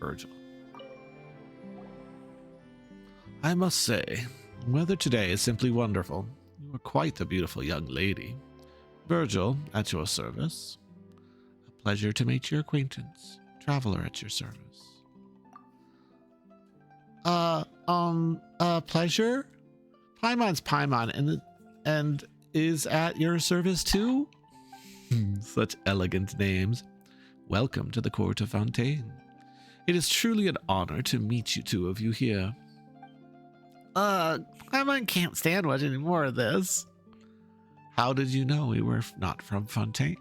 Virgil. I must say, weather today is simply wonderful. You are quite a beautiful young lady. Virgil, at your service. A pleasure to make your acquaintance. Traveler at your service. Pleasure? Paimon's Paimon and is at your service too? Such elegant names. Welcome to the court of Fontaine. It is truly an honor to meet you two of you here. Paimon can't stand much any more of this. How did you know we were not from Fontaine?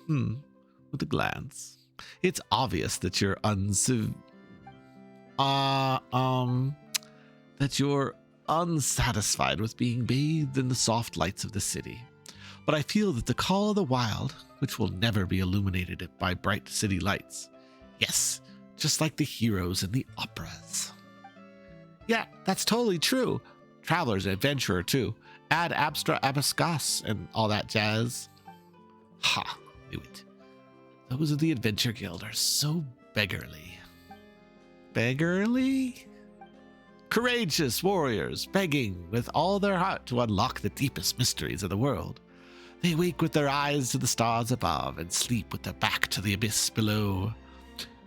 With a glance. It's obvious that you're that you're unsatisfied with being bathed in the soft lights of the city. But I feel that the call of the wild, which will never be illuminated by bright city lights. Yes, just like the heroes in the operas. Yeah, that's totally true. Traveler's an adventurer too. Ad abstra abiscus and all that jazz. Ha, knew it. Those of the Adventure Guild are so beggarly. Beggarly? Courageous warriors, begging with all their heart to unlock the deepest mysteries of the world. They wake with their eyes to the stars above and sleep with their back to the abyss below.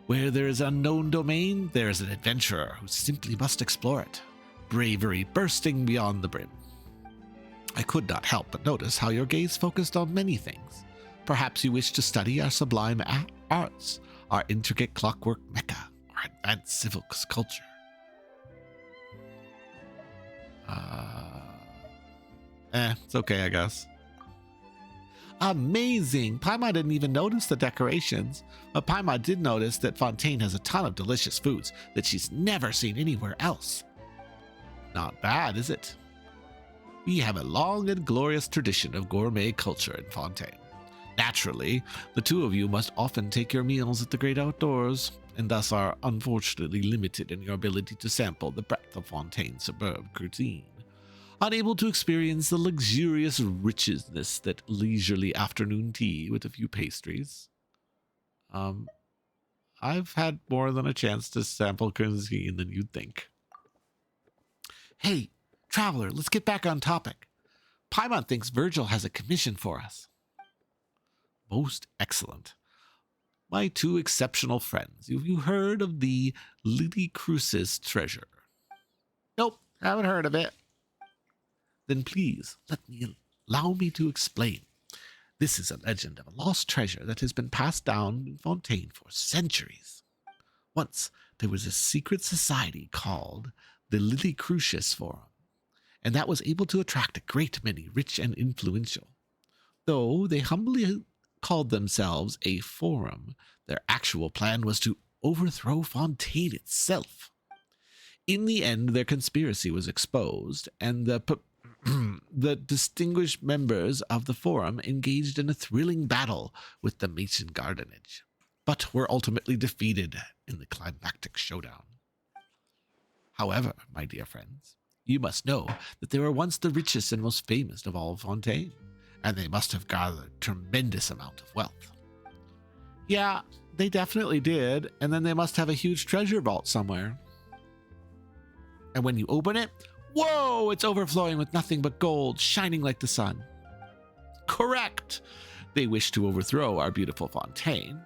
Where there is unknown domain, there is an adventurer who simply must explore it, bravery bursting beyond the brim. I could not help but notice how your gaze focused on many things. Perhaps you wish to study our sublime arts, our intricate clockwork mecca, our advanced civil culture. It's okay, I guess. Amazing! Paimon didn't even notice the decorations, but Paimon did notice that Fontaine has a ton of delicious foods that she's never seen anywhere else. Not bad, is it? We have a long and glorious tradition of gourmet culture in Fontaine. Naturally, the two of you must often take your meals at the great outdoors, and thus are unfortunately limited in your ability to sample the breadth of Fontaine's superb cuisine. Unable to experience the luxurious richness that leisurely afternoon tea with a few pastries. I've had more than a chance to sample cuisine than you'd think. Hey, traveler, let's get back on topic. Paimon thinks Virgil has a commission for us. Most excellent. My two exceptional friends. Have you heard of the Lily Crucis treasure? Nope, haven't heard of it. Then please, allow me to explain. This is a legend of a lost treasure that has been passed down in Fontaine for centuries. Once, there was a secret society called the Lily Crucis Forum, and that was able to attract a great many rich and influential. Though they humbly called themselves a forum, their actual plan was to overthrow Fontaine itself. In the end, their conspiracy was exposed, and the distinguished members of the forum engaged in a thrilling battle with the Mason Gardenage, but were ultimately defeated in the climactic showdown. However, my dear friends, you must know that they were once the richest and most famous of all Fontaine, and they must have gathered a tremendous amount of wealth. Yeah, they definitely did, and then they must have a huge treasure vault somewhere. And when you open it, whoa, it's overflowing with nothing but gold, shining like the sun. Correct! They wish to overthrow our beautiful Fontaine,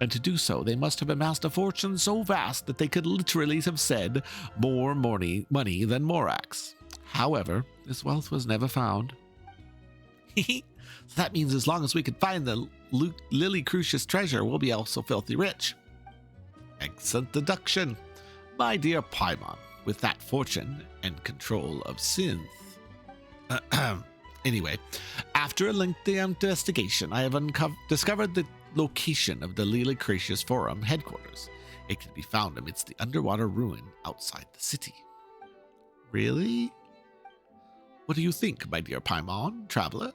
and to do so, they must have amassed a fortune so vast that they could literally have said more money than Morax. However, this wealth was never found. So that means as long as we can find the Lily Crucis treasure, we'll be also filthy rich. Excellent deduction, my dear Paimon. With that fortune and control of synth. Anyway, after a lengthy investigation, I have discovered the location of the Lily Crucis Forum headquarters. It can be found amidst the underwater ruin outside the city. Really? What do you think, my dear Paimon, traveler?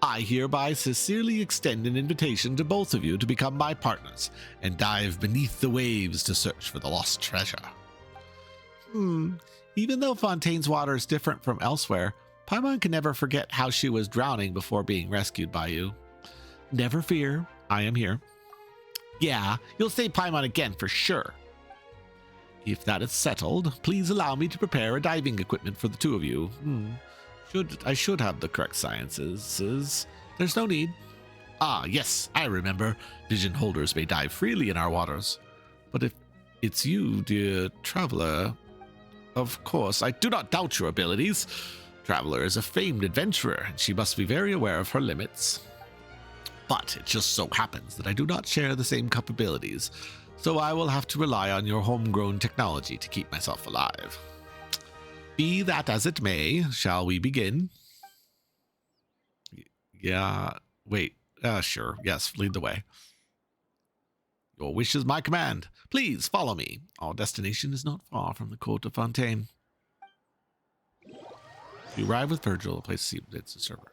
I hereby sincerely extend an invitation to both of you to become my partners and dive beneath the waves to search for the lost treasure. Even though Fontaine's water is different from elsewhere, Paimon can never forget how she was drowning before being rescued by you. Never fear, I am here. Yeah, you'll save Paimon again for sure. If that is settled, please allow me to prepare a diving equipment for the two of you. I should have the correct sciences. There's no need. Ah, yes, I remember. Vision holders may dive freely in our waters. But if it's you, dear traveler, of course, I do not doubt your abilities. Traveler is a famed adventurer, and she must be very aware of her limits. But it just so happens that I do not share the same capabilities, so I will have to rely on your homegrown technology to keep myself alive. Be that as it may, shall we begin? Yeah, wait, sure, yes, lead the way. Your wish is my command. Please follow me. Our destination is not far from the court of Fontaine. You arrive with Virgil, a place to see it's a server.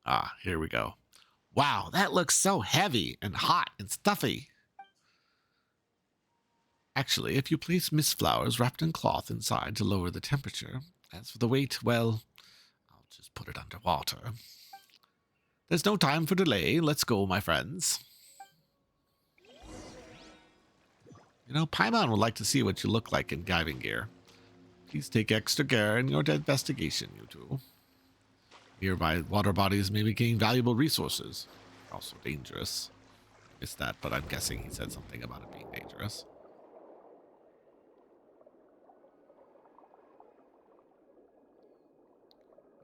Ah, here we go. Wow, that looks so heavy and hot and stuffy. Actually, if you place mist flowers wrapped in cloth inside to lower the temperature. As for the weight, well, I'll just put it underwater. There's no time for delay. Let's go, my friends. You know, Paimon would like to see what you look like in diving gear. Please take extra care in your investigation, you two. Nearby water bodies may contain valuable resources. Also dangerous. Missed that, but I'm guessing he said something about it being dangerous.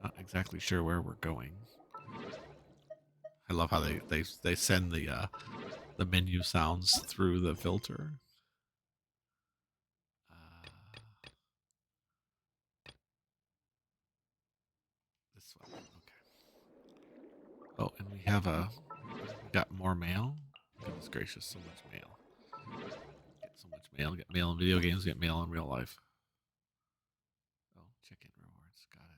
Not exactly sure where we're going. I love how they send the menu sounds through the filter. This one, okay. Oh, and we got more mail. Goodness gracious, so much mail. Get so much mail. Get mail in video games. Get mail in real life. Oh, chicken rewards. Got it.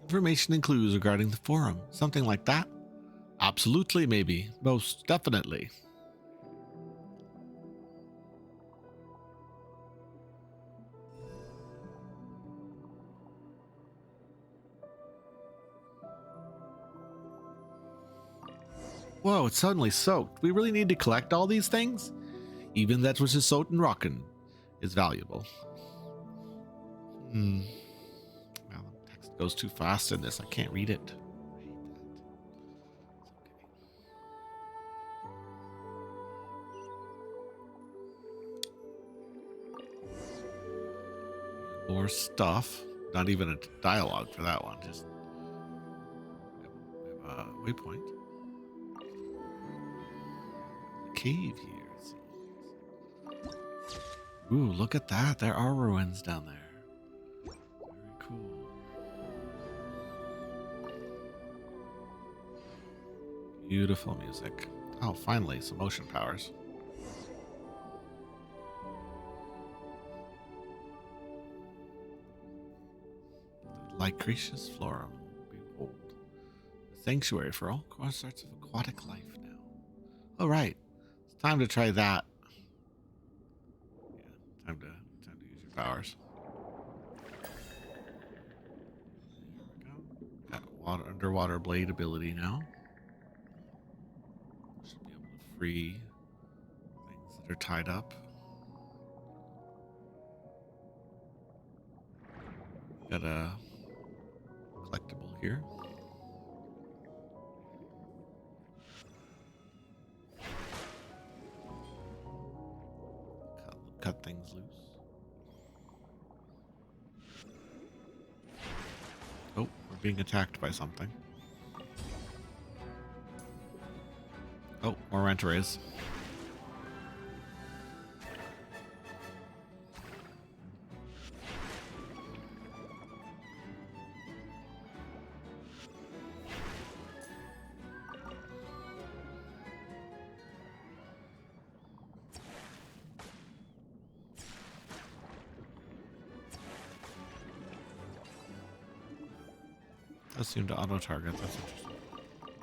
Information and clues regarding the forum. Something like that? Absolutely, maybe. Most definitely. Whoa, it's suddenly soaked. We really need to collect all these things? Even that which is soaked and rockin' is valuable. Well, the text goes too fast in this. I can't read it. More stuff. Not even a dialogue for that one. Just waypoint. Cave here. Ooh, look at that. There are ruins down there. Very cool. Beautiful music. Oh, finally, some ocean powers. Lycraceous Florum. Behold. A sanctuary for all sorts of aquatic life now. All right. It's time to try that. Yeah, time to use your powers. There we go. Got underwater blade ability now. Should be able to free things that are tied up. Got a collectible here. Cut things loose. Oh, we're being attacked by something. Oh, more renter rays. does seem to auto-target. That's interesting.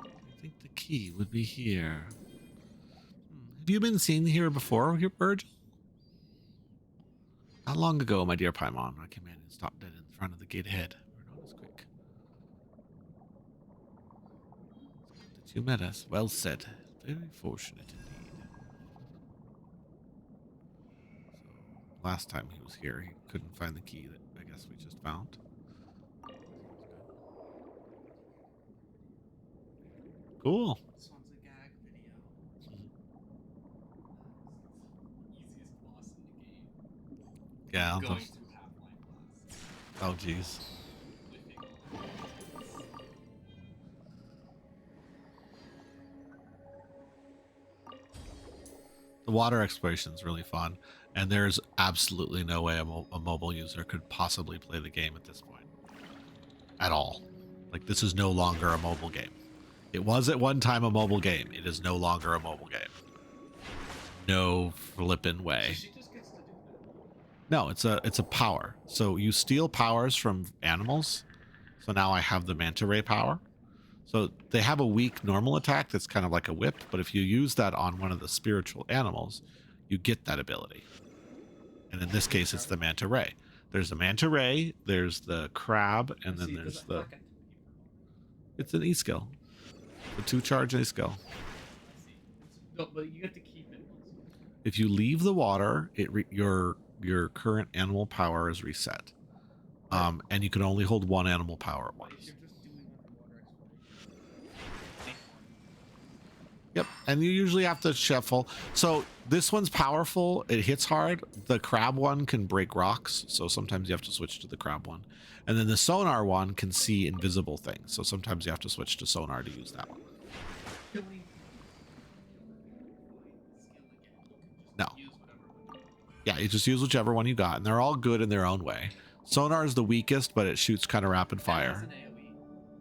I think the key would be here. Have you been seen here before, Virgil? How long ago, my dear Paimon, my companion stopped dead in front of the gate ahead. We're not as quick. It's good that you met us. Well said. Very fortunate indeed. So, last time he was here, he couldn't find the key that I guess we just found. Cool. This one's a gag video. Easiest boss in the game. Yeah. Going through Half-Life Blast. Oh, jeez. The water exploration is really fun, and there's absolutely no way a mobile user could possibly play the game at this point. At all. Like, this is no longer a mobile game. It was at one time a mobile game. It is no longer a mobile game. No flippin' way. She just gets to do that. No, it's a power. So you steal powers from animals. So now I have the manta ray power. So they have a weak normal attack that's kind of like a whip, but if you use that on one of the spiritual animals, you get that ability. And in this case, it's the manta ray. There's the manta ray, there's the crab, and then there's the... It's an E-skill. A 2-charge E-skill. I see. No, but you get to keep it. If you leave the water, your current animal power is reset. And you can only hold one animal power at once. Yep, and you usually have to shuffle. So this one's powerful. It hits hard. The crab one can break rocks, so sometimes you have to switch to the crab one. And then the sonar one can see invisible things, so sometimes you have to switch to sonar to use that one. No. Yeah, you just use whichever one you got, and they're all good in their own way. Sonar is the weakest, but it shoots kind of rapid fire.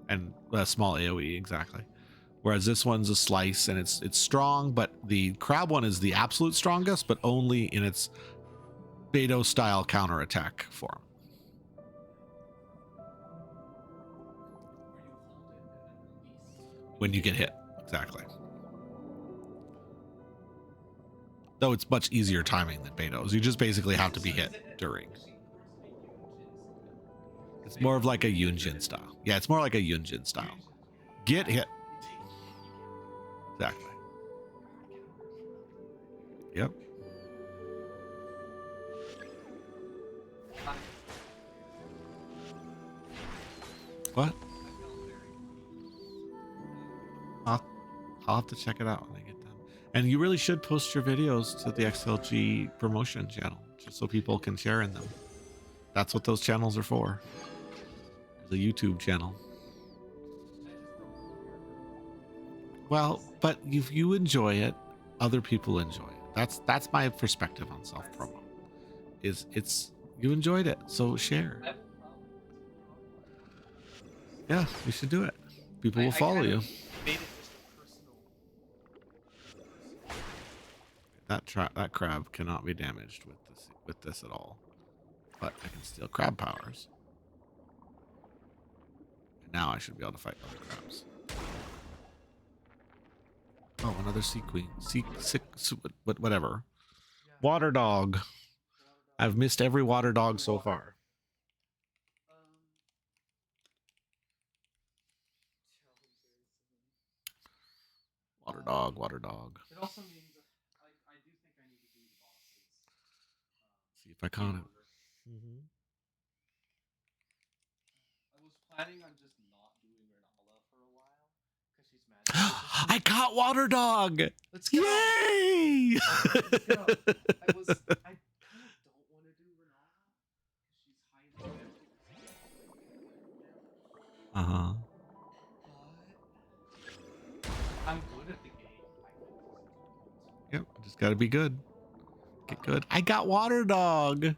And a small AoE, exactly. Whereas this one's a slice, and it's strong, but the crab one is the absolute strongest, but only in its Beto-style counterattack form. When you get hit, exactly. Though it's much easier timing than Beto's. You just basically have to be hit during. It's more of like a Yunjin style. Yeah, it's more like a Yunjin style. Get hit. Exactly. Yep. What? I'll have to check it out when I get done. And you really should post your videos to the XLG promotion channel, just so people can share in them. That's what those channels are for. The YouTube channel. Well, but if you enjoy it, other people enjoy it. That's my perspective on self-promo. It's you enjoyed it, so share. Yeah, you should do it. People will follow you. That crab cannot be damaged with this at all. But I can steal crab powers. And now I should be able to fight other crabs. Oh, another sea queen. Whatever. Water dog. I've missed every water dog so far. Water dog, water dog. It also means I do think I need to do the bosses. See if I caught it. I was planning on just not doing Renala for a while because she's mad. I caught water dog. Let's go. Yay! Let's go. I kind of don't want to do Renala because she's hiding. Uh-huh. But I'm good at the game. Yep, just gotta be good. Get good. I got water dog.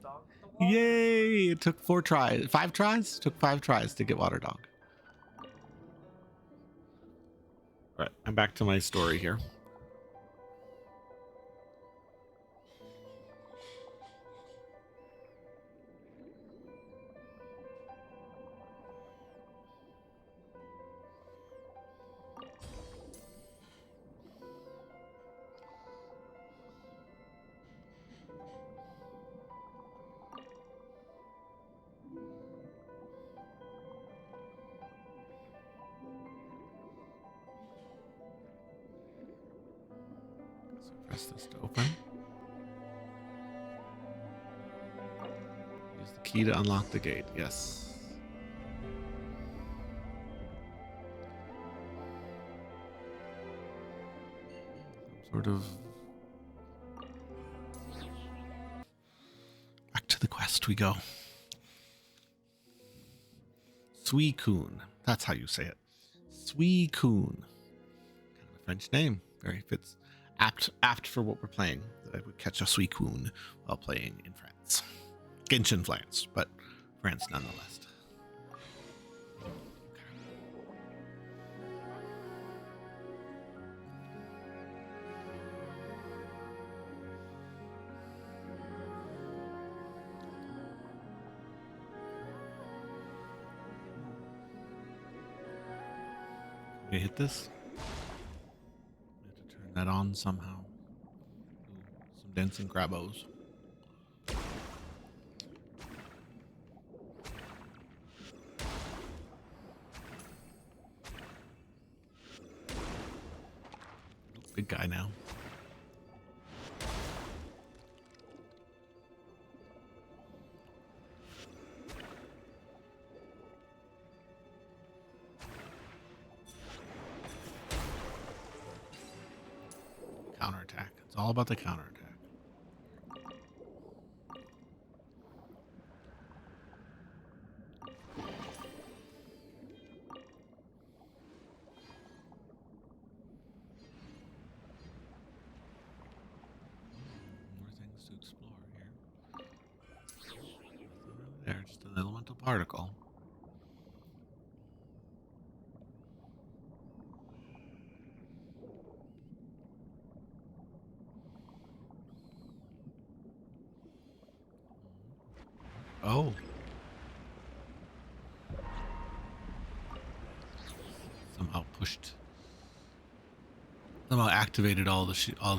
Yay! It took 5 tries? Took 5 tries to get water dog. All right, I'm back to my story here. Press this to open. Use the key to unlock the gate. Yes. Sort of. Back to the quest we go. Suicune. That's how you say it. Suicune. Kind of a French name. Very fits. Apt for what we're playing. That I would catch a Suicune while playing in France. Genshin France, but France nonetheless. Can we hit this? We have to turn that on somehow. Ooh, some dancing crabos. Big guy now. Counterattack. It's all about the counterattack. More things to explore here. There, just an elemental particle. Oh. Somehow activated all the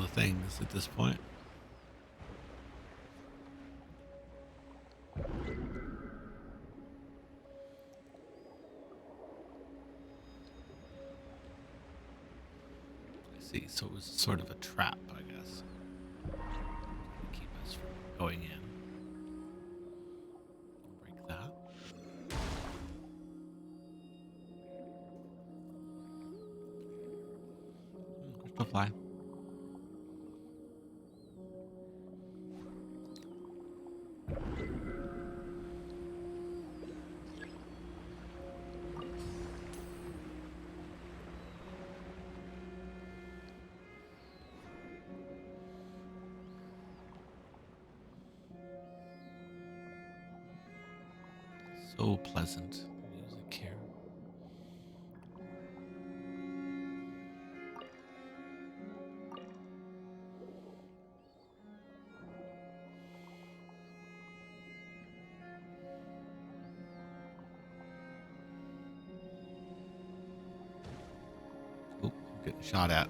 things at this point. I see. So it was sort of a trap, I guess, to keep us from going in. Break that. Crystal fly. So pleasant music here. Oh, getting shot at.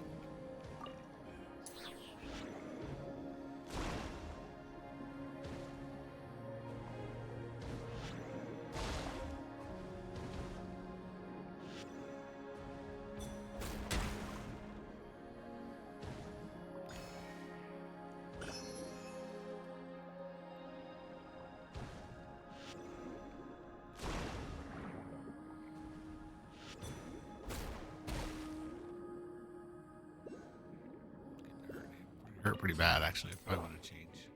Hurt pretty bad, actually. I probably want to change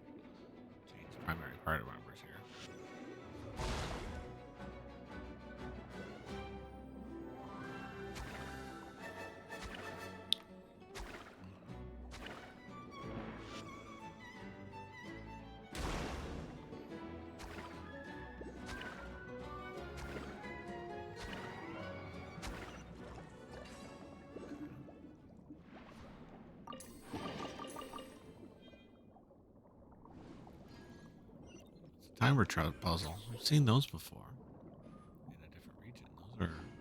primary party members here. Timer trout puzzle. We've seen those before in a different region.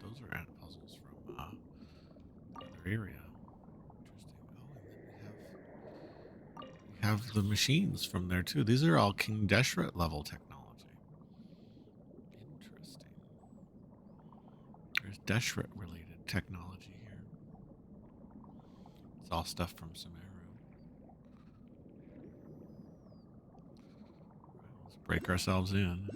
Those are ant puzzles from another area. Interesting. Oh, and then we have the machines from there too. These are all King Deshret level technology. Interesting. There's Deshret related technology here. It's all stuff from Sumeru. Let's break ourselves in.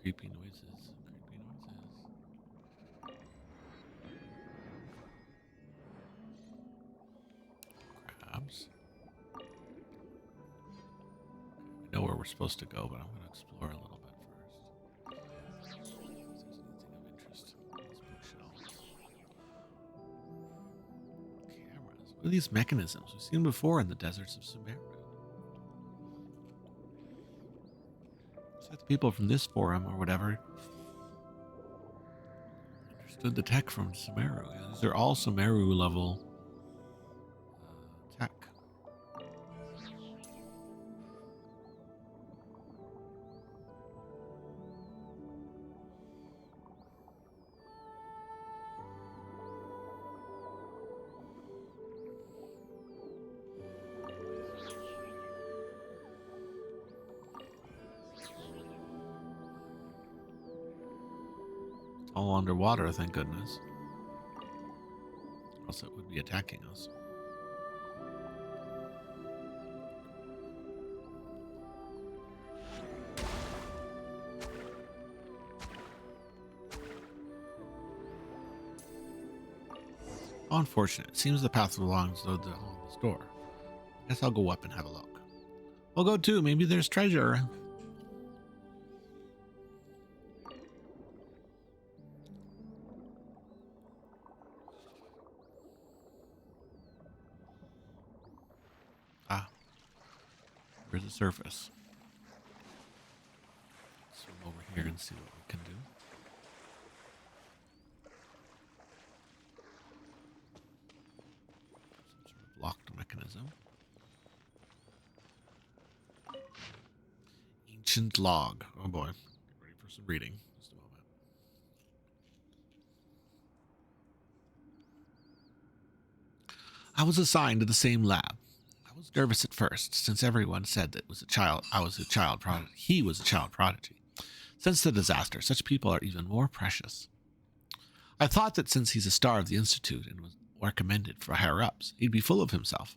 Creepy noises. Creepy noises. Crabs. We know where we're supposed to go, but I'm going to explore a little bit first. See if there's anything of interest on these bookshelves. Cameras. What are these mechanisms? We've seen them before in the deserts of Sumeru. It's like the people from this forum or whatever understood the tech from Sumeru. Yeah, these are all Sumeru level tech. All underwater, thank goodness. Else it would be attacking us. How unfortunate. It seems the path belongs to this door. Guess I'll go up and have a look. I'll go too. Maybe there's treasure. Ah. There's a surface. Swim over here and see what we can do. Some sort of locked mechanism. Ancient log. Oh boy. Get ready for some reading. Just a moment. I was assigned to the same lab. I was nervous at first, since everyone said that I was a child prodigy. He was a child prodigy. Since the disaster, such people are even more precious. I thought that since he's a star of the Institute and was recommended for higher-ups, he'd be full of himself.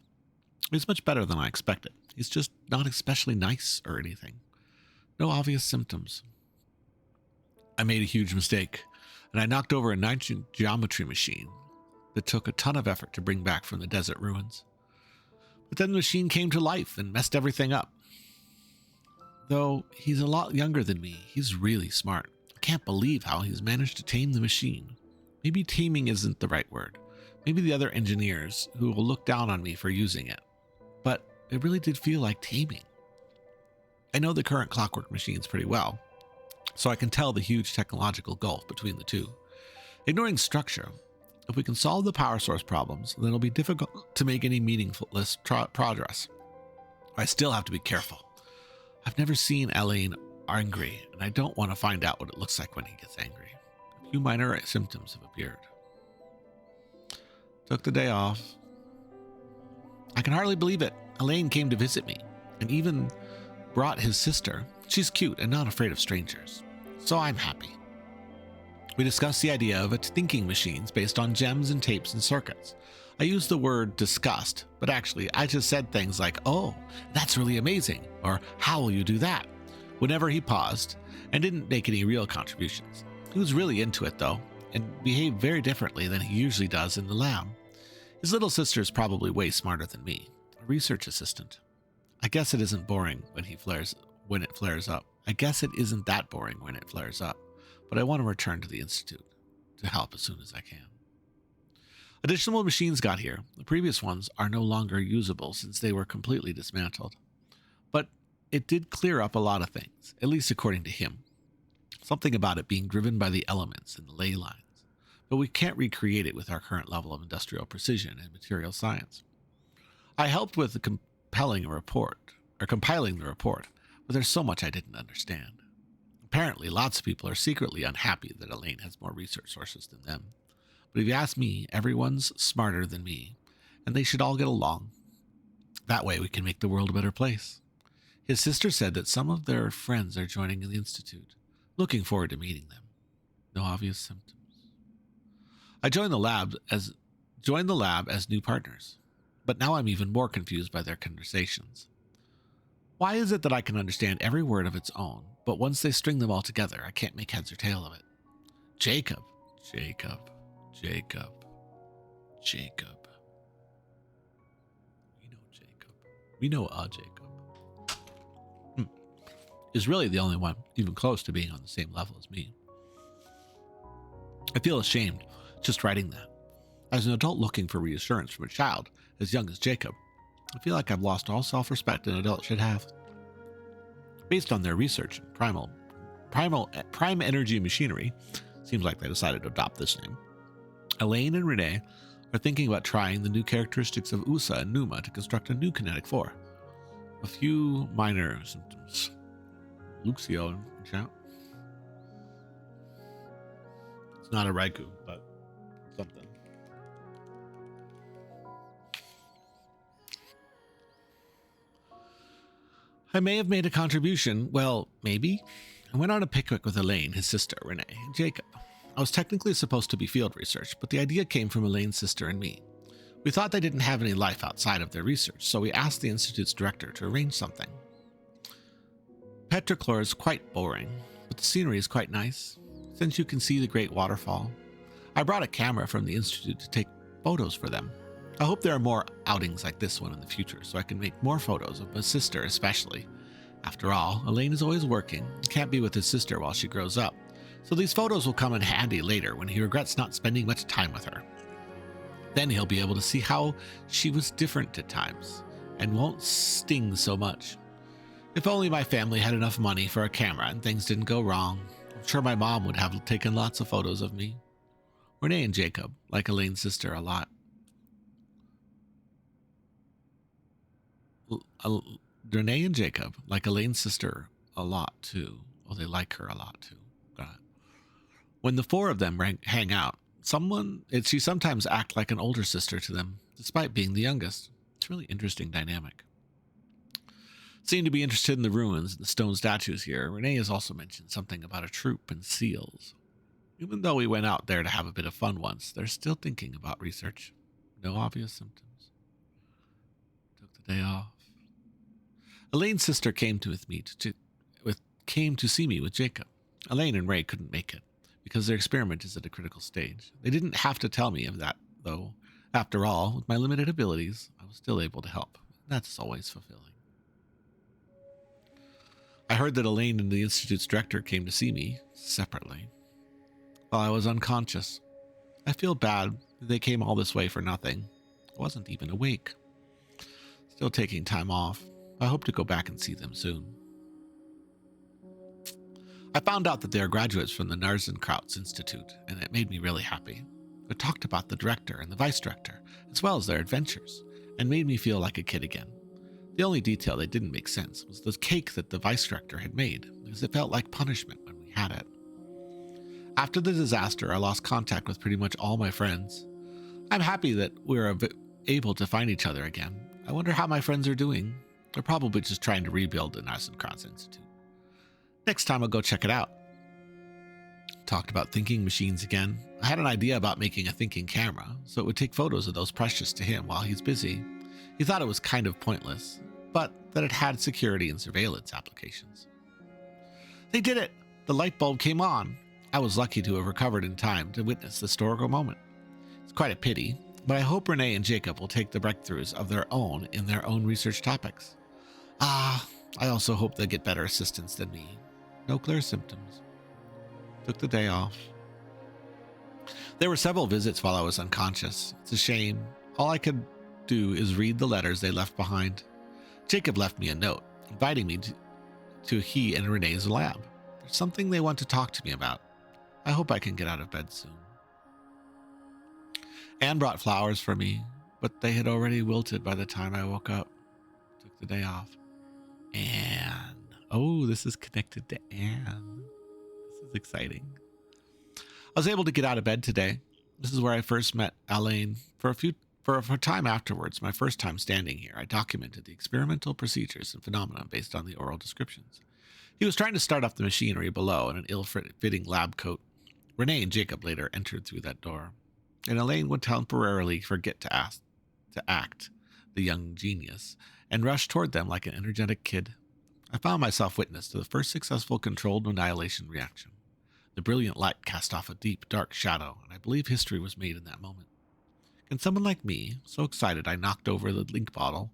He's much better than I expected. He's just not especially nice or anything. No obvious symptoms. I made a huge mistake, and I knocked over an ancient geometry machine that took a ton of effort to bring back from the desert ruins. But then the machine came to life and messed everything up. Though he's a lot younger than me, he's really smart. I can't believe how he's managed to tame the machine. Maybe taming isn't the right word. Maybe the other engineers who will look down on me for using it. But it really did feel like taming. I know the current clockwork machines pretty well, so I can tell the huge technological gulf between the two. Ignoring structure, if we can solve the power source problems, then it'll be difficult to make any meaningful progress. I still have to be careful. I've never seen Elaine angry, and I don't want to find out what it looks like when he gets angry. A few minor symptoms have appeared. Took the day off. I can hardly believe it. Elaine came to visit me, and even brought his sister. She's cute and not afraid of strangers, so I'm happy. We discussed the idea of thinking machines based on gems and tapes and circuits. I used the word discussed, but actually I just said things like, "Oh, that's really amazing," or "How will you do that?" whenever he paused and didn't make any real contributions. He was really into it though, and behaved very differently than he usually does in the lab. His little sister is probably way smarter than me, a research assistant. I guess it isn't boring when it flares up. I guess it isn't that boring when it flares up, but I want to return to the Institute to help as soon as I can. Additional machines got here. The previous ones are no longer usable since they were completely dismantled. But it did clear up a lot of things, at least according to him. Something about it being driven by the elements and the ley lines. But we can't recreate it with our current level of industrial precision and material science. I helped with compiling the report, but there's so much I didn't understand. Apparently, lots of people are secretly unhappy that Elaine has more research sources than them. But if you ask me, everyone's smarter than me, and they should all get along. That way we can make the world a better place. His sister said that some of their friends are joining the Institute. Looking forward to meeting them. No obvious symptoms. I joined the lab as new partners, but now I'm even more confused by their conversations. Why is it that I can understand every word of its own, but once they string them all together, I can't make heads or tail of it? Jacob, Jacob, Jacob, Jacob. We know Jacob. We know a Jacob. Is really the only one even close to being on the same level as me. I feel ashamed just writing that. As an adult looking for reassurance from a child as young as Jacob, I feel like I've lost all self-respect an adult should have. Based on their research in prime energy machinery, seems like they decided to adopt this name, Elaine and Renee are thinking about trying the new characteristics of USA and Numa to construct a new kinetic 4. A few minor symptoms. Luxio in chat. It's not a Raikou, but something. I may have made a contribution. Well, maybe. I went on a picnic with Elaine, his sister, Renee, and Jacob. I was technically supposed to be field research, but the idea came from Elaine's sister and me. We thought they didn't have any life outside of their research, so we asked the Institute's director to arrange something. Petrichlor is quite boring, but the scenery is quite nice, since you can see the great waterfall. I brought a camera from the Institute to take photos for them. I hope there are more outings like this one in the future, so I can make more photos of my sister especially. After all, Elaine is always working and can't be with his sister while she grows up, so these photos will come in handy later when he regrets not spending much time with her. Then he'll be able to see how she was different at times, and won't sting so much. If only my family had enough money for a camera and things didn't go wrong, I'm sure my mom would have taken lots of photos of me. Renee and Jacob like Elaine's sister a lot. Renee and Jacob like Elaine's sister a lot too. Oh, they like her a lot too. Got it. When the four of them hang out, she sometimes acts like an older sister to them, despite being the youngest. It's a really interesting dynamic. Seem to be interested in the ruins and the stone statues here. Renee has also mentioned something about a troop and seals. Even though we went out there to have a bit of fun once, they're still thinking about research. No obvious symptoms. Took the day off. Elaine's sister came to see me with Jacob. Elaine and Ray couldn't make it because their experiment is at a critical stage. They didn't have to tell me of that, though. After all, with my limited abilities, I was still able to help. That's always fulfilling. I heard that Elaine and the Institute's director came to see me separately while I was unconscious. I feel bad that they came all this way for nothing. I wasn't even awake. Still taking time off. I hope to go back and see them soon. I found out that they are graduates from the Narzenkraut's Institute, and it made me really happy. They talked about the director and the vice director, as well as their adventures, and made me feel like a kid again. The only detail that didn't make sense was the cake that the vice director had made, because it felt like punishment when we had it. After the disaster, I lost contact with pretty much all my friends. I'm happy that we're able to find each other again. I wonder how my friends are doing. They're probably just trying to rebuild the Narzenkraut's Institute. Next time I'll go check it out. Talked about thinking machines again. I had an idea about making a thinking camera, so it would take photos of those precious to him while he's busy. He thought it was kind of pointless, but that it had security and surveillance applications. They did it! The light bulb came on. I was lucky to have recovered in time to witness the historical moment. It's quite a pity, but I hope Renee and Jacob will take the breakthroughs of their own in their own research topics. I also hope they get better assistance than me. No clear symptoms. Took the day off. There were several visits while I was unconscious. It's a shame. All I could do is read the letters they left behind. Jacob left me a note, inviting me to he and Renee's lab. There's something they want to talk to me about. I hope I can get out of bed soon. Anne brought flowers for me, but they had already wilted by the time I woke up. Took the day off. Anne. Oh, this is connected to Anne. This is exciting. I was able to get out of bed today. This is where I first met Elaine. For a time afterwards, my first time standing here, I documented the experimental procedures and phenomena based on the oral descriptions. He was trying to start up the machinery below in an ill-fitting lab coat. Renee and Jacob later entered through that door, and Elaine would temporarily forget to act the young genius and rush toward them like an energetic kid. I found myself witness to the first successful controlled annihilation reaction. The brilliant light cast off a deep, dark shadow, and I believe history was made in that moment. Can someone like me, so excited I knocked over the link bottle,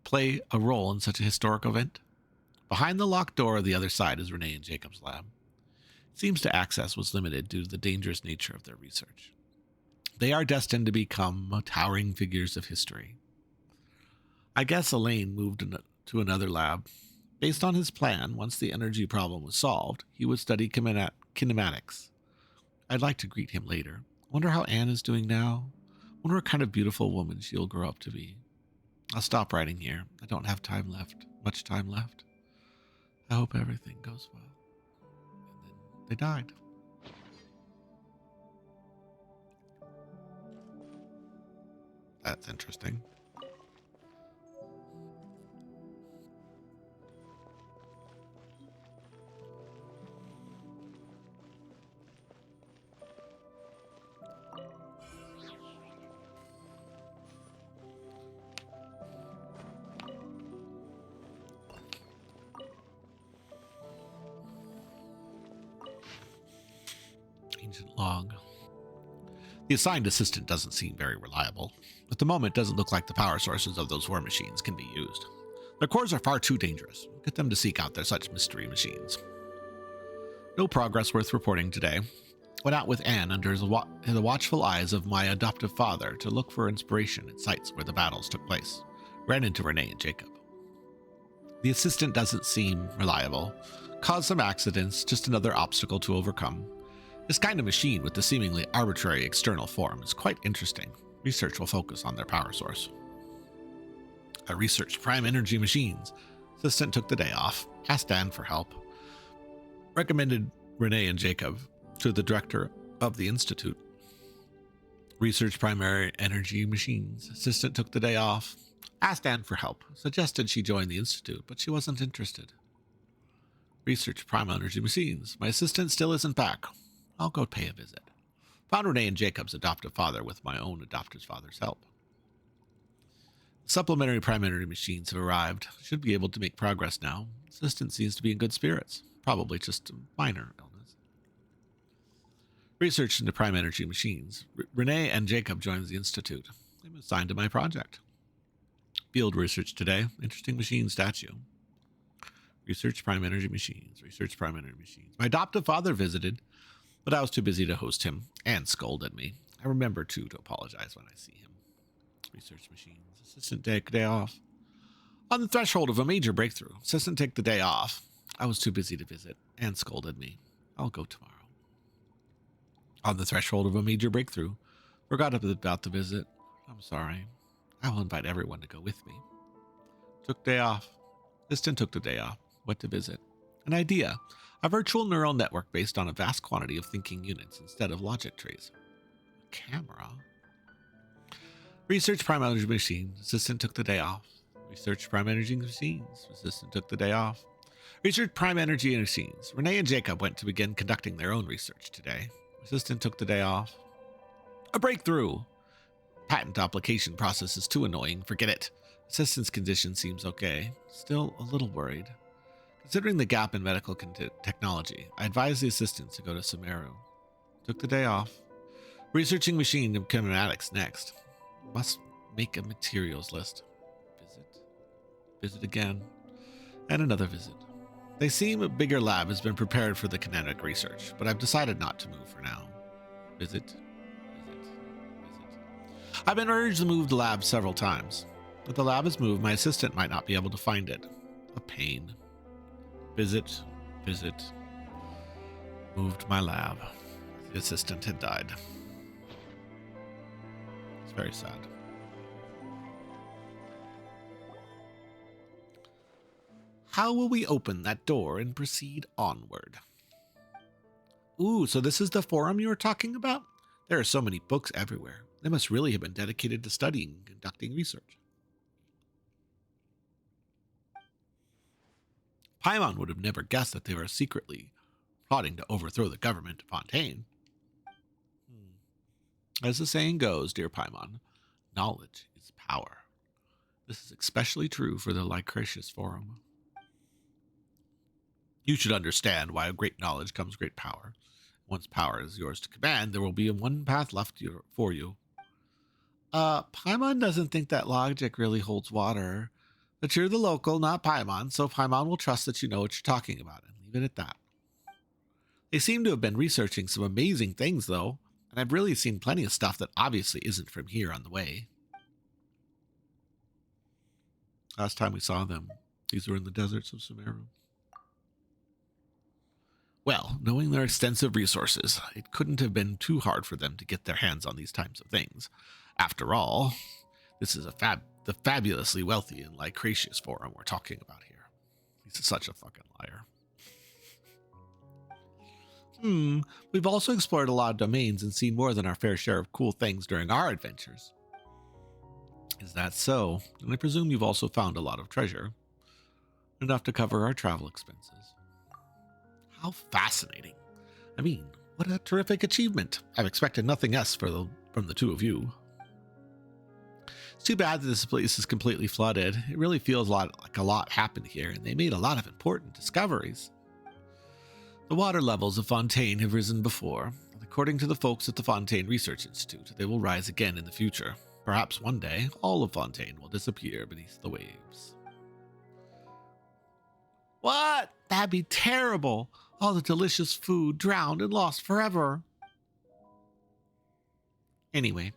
play a role in such a historic event? Behind the locked door on the other side is Renee and Jacob's lab. It seems to access was limited due to the dangerous nature of their research. They are destined to become towering figures of history. I guess Elaine moved to another lab. Based on his plan, once the energy problem was solved, he would study kinematics. I'd like to greet him later. Wonder how Anne is doing now. Wonder what kind of beautiful woman she'll grow up to be. I'll stop writing here. I don't have much time left. I hope everything goes well. And then they died. That's interesting. Ancient log. The assigned assistant doesn't seem very reliable. At the moment, it doesn't look like the power sources of those war machines can be used. Their cores are far too dangerous. Get them to seek out their such mystery machines. No progress worth reporting today. Went out with Anne under the watchful eyes of my adoptive father to look for inspiration at sites where the battles took place. Ran into Renee and Jacob. The assistant doesn't seem reliable. Caused some accidents, just another obstacle to overcome. This kind of machine with the seemingly arbitrary external form is quite interesting. Research will focus on their power source. I researched prime energy machines. Assistant took the day off, asked Anne for help. Recommended Renee and Jacob to the director of the institute. Researched primary energy machines. Assistant took the day off, asked Anne for help. Suggested she join the institute, but she wasn't interested. Researched prime energy machines. My assistant still isn't back. I'll go pay a visit. Found Renee and Jacob's adoptive father with my own adoptive father's help. Supplementary primary machines have arrived. Should be able to make progress now. Assistant seems to be in good spirits. Probably just a minor illness. Research into prime energy machines. Renee and Jacob joins the institute. They've been assigned to my project. Field research today. Interesting machine statue. Research prime energy machines. Research prime energy machines. My adoptive father visited, but I was too busy to host him and scolded me. I remember, too, to apologize when I see him. Research machines. Assistant take a day off. On the threshold of a major breakthrough. Assistant take the day off. I was too busy to visit and scolded me. I'll go tomorrow. On the threshold of a major breakthrough. Forgot about the visit. I'm sorry. I will invite everyone to go with me. Took day off. Assistant took the day off. Went to visit. An idea. A virtual neural network based on a vast quantity of thinking units instead of logic trees. A camera. Research prime energy machine. Assistant took the day off. Research prime energy machines. Assistant took the day off. Research prime energy machines. Renee and Jacob went to begin conducting their own research today. Assistant took the day off. A breakthrough. Patent application process is too annoying. Forget it. Assistant's condition seems okay. Still a little worried. Considering the gap in medical technology, I advised the assistant to go to Sumeru. Took the day off. Researching machine kinematics next. Must make a materials list. Visit. Visit again. And another visit. They seem a bigger lab has been prepared for the kinetic research, but I've decided not to move for now. Visit. Visit. Visit. I've been urged to move the lab several times. If the lab is moved, my assistant might not be able to find it. A pain. Visit. Visit. Moved my lab. The assistant had died. It's very sad. How will we open that door and proceed onward? Ooh, so this is the forum you were talking about? There are so many books everywhere. They must really have been dedicated to studying and conducting research. Paimon would have never guessed that they were secretly plotting to overthrow the government of Fontaine. As the saying goes, dear Paimon, knowledge is power. This is especially true for the Lycratius Forum. You should understand why of great knowledge comes great power. Once power is yours to command, there will be one path left for you. Paimon doesn't think that logic really holds water. But you're the local, not Paimon, so Paimon will trust that you know what you're talking about and leave it at that. They seem to have been researching some amazing things, though, and I've really seen plenty of stuff that obviously isn't from here on the way. Last time we saw them, these were in the deserts of Sumeru. Well, knowing their extensive resources, it couldn't have been too hard for them to get their hands on these types of things. After all, this is the fabulously wealthy and Lycratius Forum we're talking about here. He's such a fucking liar. We've also explored a lot of domains and seen more than our fair share of cool things during our adventures. Is that so? And I presume you've also found a lot of treasure. Enough to cover our travel expenses. How fascinating. I mean, what a terrific achievement. I've expected nothing less from the two of you. It's too bad that this place is completely flooded. It really feels like a lot happened here, and they made a lot of important discoveries. The water levels of Fontaine have risen before, and according to the folks at the Fontaine Research Institute, they will rise again in the future. Perhaps one day, all of Fontaine will disappear beneath the waves. What? That'd be terrible. All the delicious food drowned and lost forever. Anyway,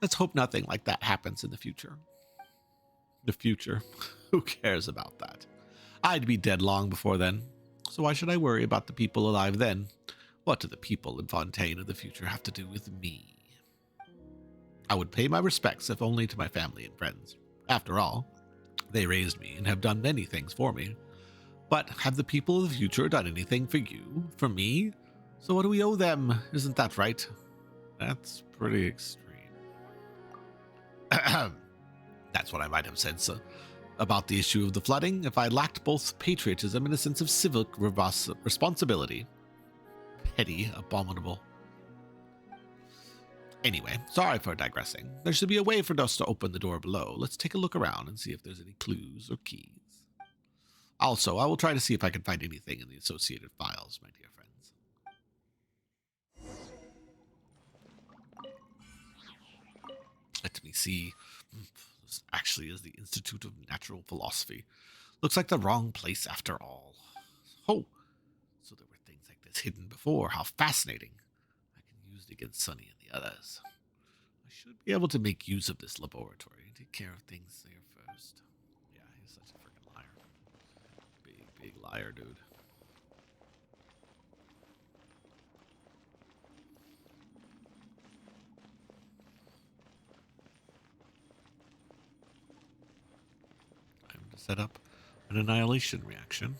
let's hope nothing like that happens in the future. The future? Who cares about that? I'd be dead long before then. So why should I worry about the people alive then? What do the people in Fontaine of the future have to do with me? I would pay my respects if only to my family and friends. After all, they raised me and have done many things for me. But have the people of the future done anything for you, for me? So what do we owe them? Isn't that right? That's pretty extreme. That's what I might have said, sir. About the issue of the flooding, if I lacked both patriotism and a sense of civic responsibility. Petty, abominable. Anyway, sorry for digressing. There should be a way for us to open the door below. Let's take a look around and see if there's any clues or keys. Also, I will try to see if I can find anything in the associated files, my dear friends. Let me see. This actually is the Institute of Natural Philosophy. Looks like the wrong place after all. Oh, so there were things like this hidden before. How fascinating. I can use it against Sunny and the others. I should be able to make use of this laboratory and take care of things there first. Yeah, he's such a freaking liar. Big liar, dude. Time to set up an annihilation reaction.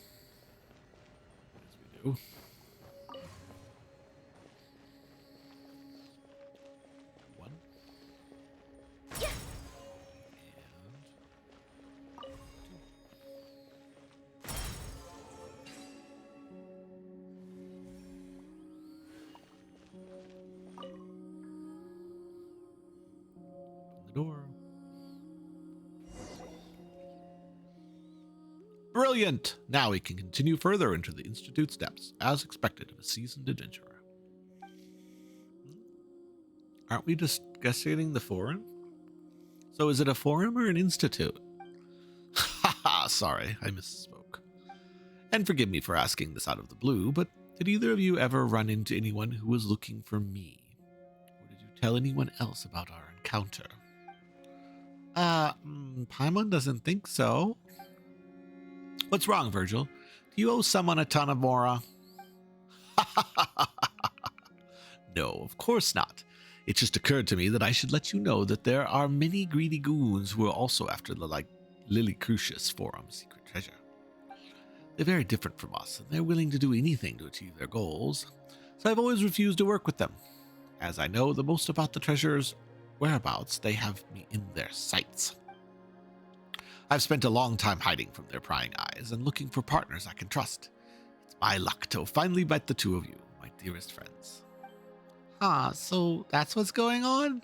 As we do. One. Yeah. Open the door. Brilliant! Now we can continue further into the Institute's depths, as expected of a seasoned adventurer. Aren't we discussing the forum? So is it a forum or an institute? Haha, sorry, I misspoke. And forgive me for asking this out of the blue, but did either of you ever run into anyone who was looking for me? Or did you tell anyone else about our encounter? Paimon doesn't think so. What's wrong, Virgil? Do you owe someone a ton of mora? No, of course not. It just occurred to me that I should let you know that there are many greedy goons who are also after the Lycratius Forum's secret treasure. They're very different from us, and they're willing to do anything to achieve their goals, so I've always refused to work with them. As I know the most about the treasure's whereabouts, they have me in their sights. I've spent a long time hiding from their prying eyes and looking for partners I can trust. It's my luck to finally met the two of you, my dearest friends. So that's what's going on?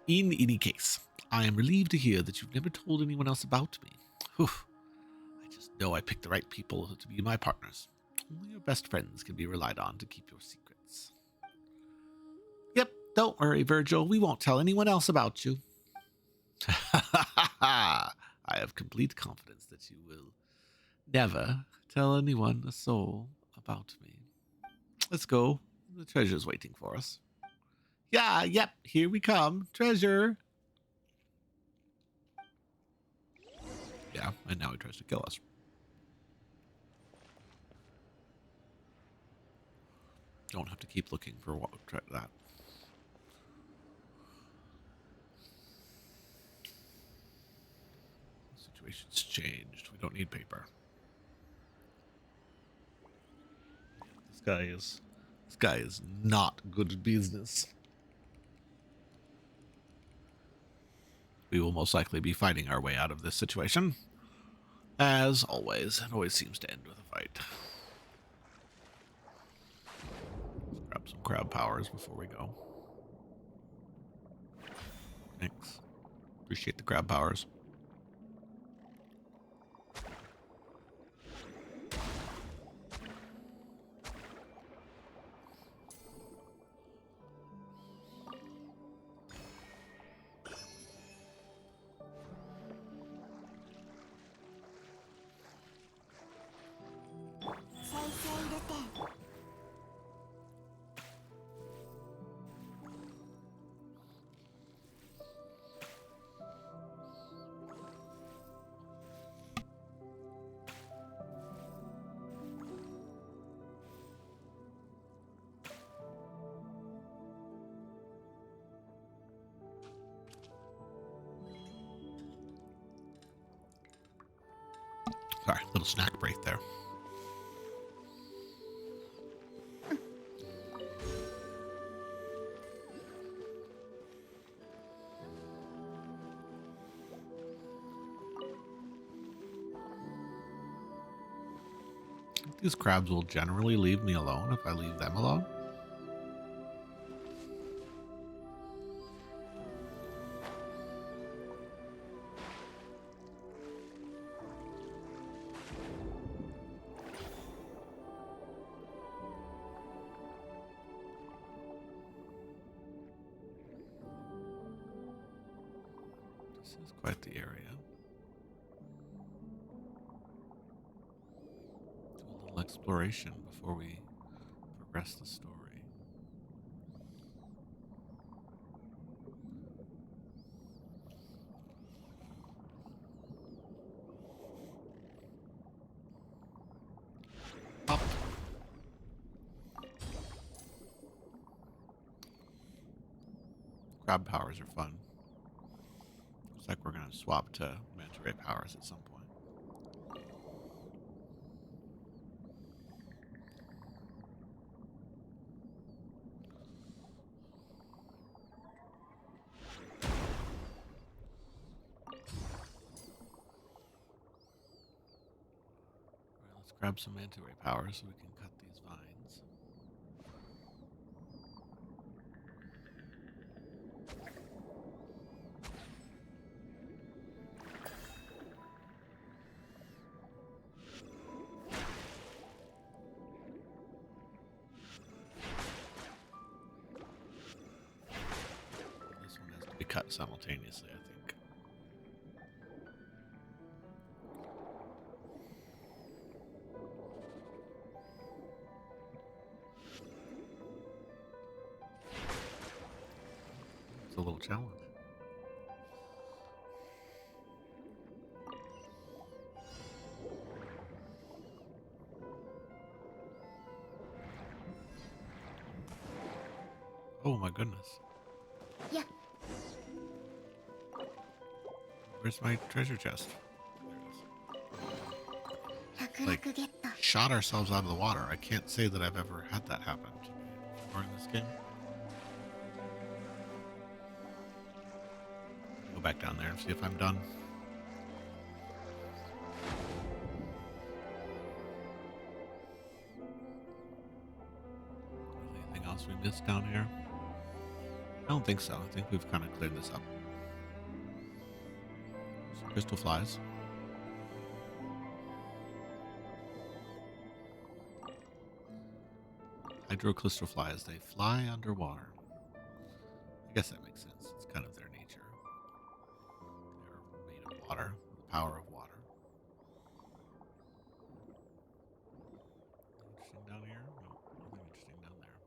In any case, I am relieved to hear that you've never told anyone else about me. Whew. I just know I picked the right people to be my partners. Only your best friends can be relied on to keep your secrets. Yep, don't worry, Virgil. We won't tell anyone else about you. I have complete confidence that you will never tell anyone a soul about me. Let's go. The treasure's waiting for us. Yeah, yep, here we come. Treasure. Yeah, and now he tries to kill us. Don't have to keep looking for what try that. The situation's changed. We don't need paper. This guy is not good business. We will most likely be fighting our way out of this situation. As always, it always seems to end with a fight. Let's grab some crab powers before we go. Thanks. Appreciate the crab powers. Sorry, little snack break there. These crabs will generally leave me alone if I leave them alone. This is quite the area. Do a little exploration before we progress the story. Up. Crab powers are fun. Looks like we're going to swap to manta ray powers at some point. Alright, let's grab some manta ray powers so we can cut these vines. This one has to be cut simultaneously, I think. It's a little challenge. Oh my goodness. Yeah. Where's my treasure chest? There it is. Like, 楽々ゲット。 shot ourselves out of the water. I can't say that I've ever had that happen to me before in this game. Go back down there and see if I'm done. Anything else? else we missed down here? I don't think so. I think we've kind of cleared this up. Some crystal flies. Hydrocrystal flies. They fly underwater. I guess that makes sense. It's kind of their nature. They're made of water. The power of water. Interesting down here? No, nothing interesting down there.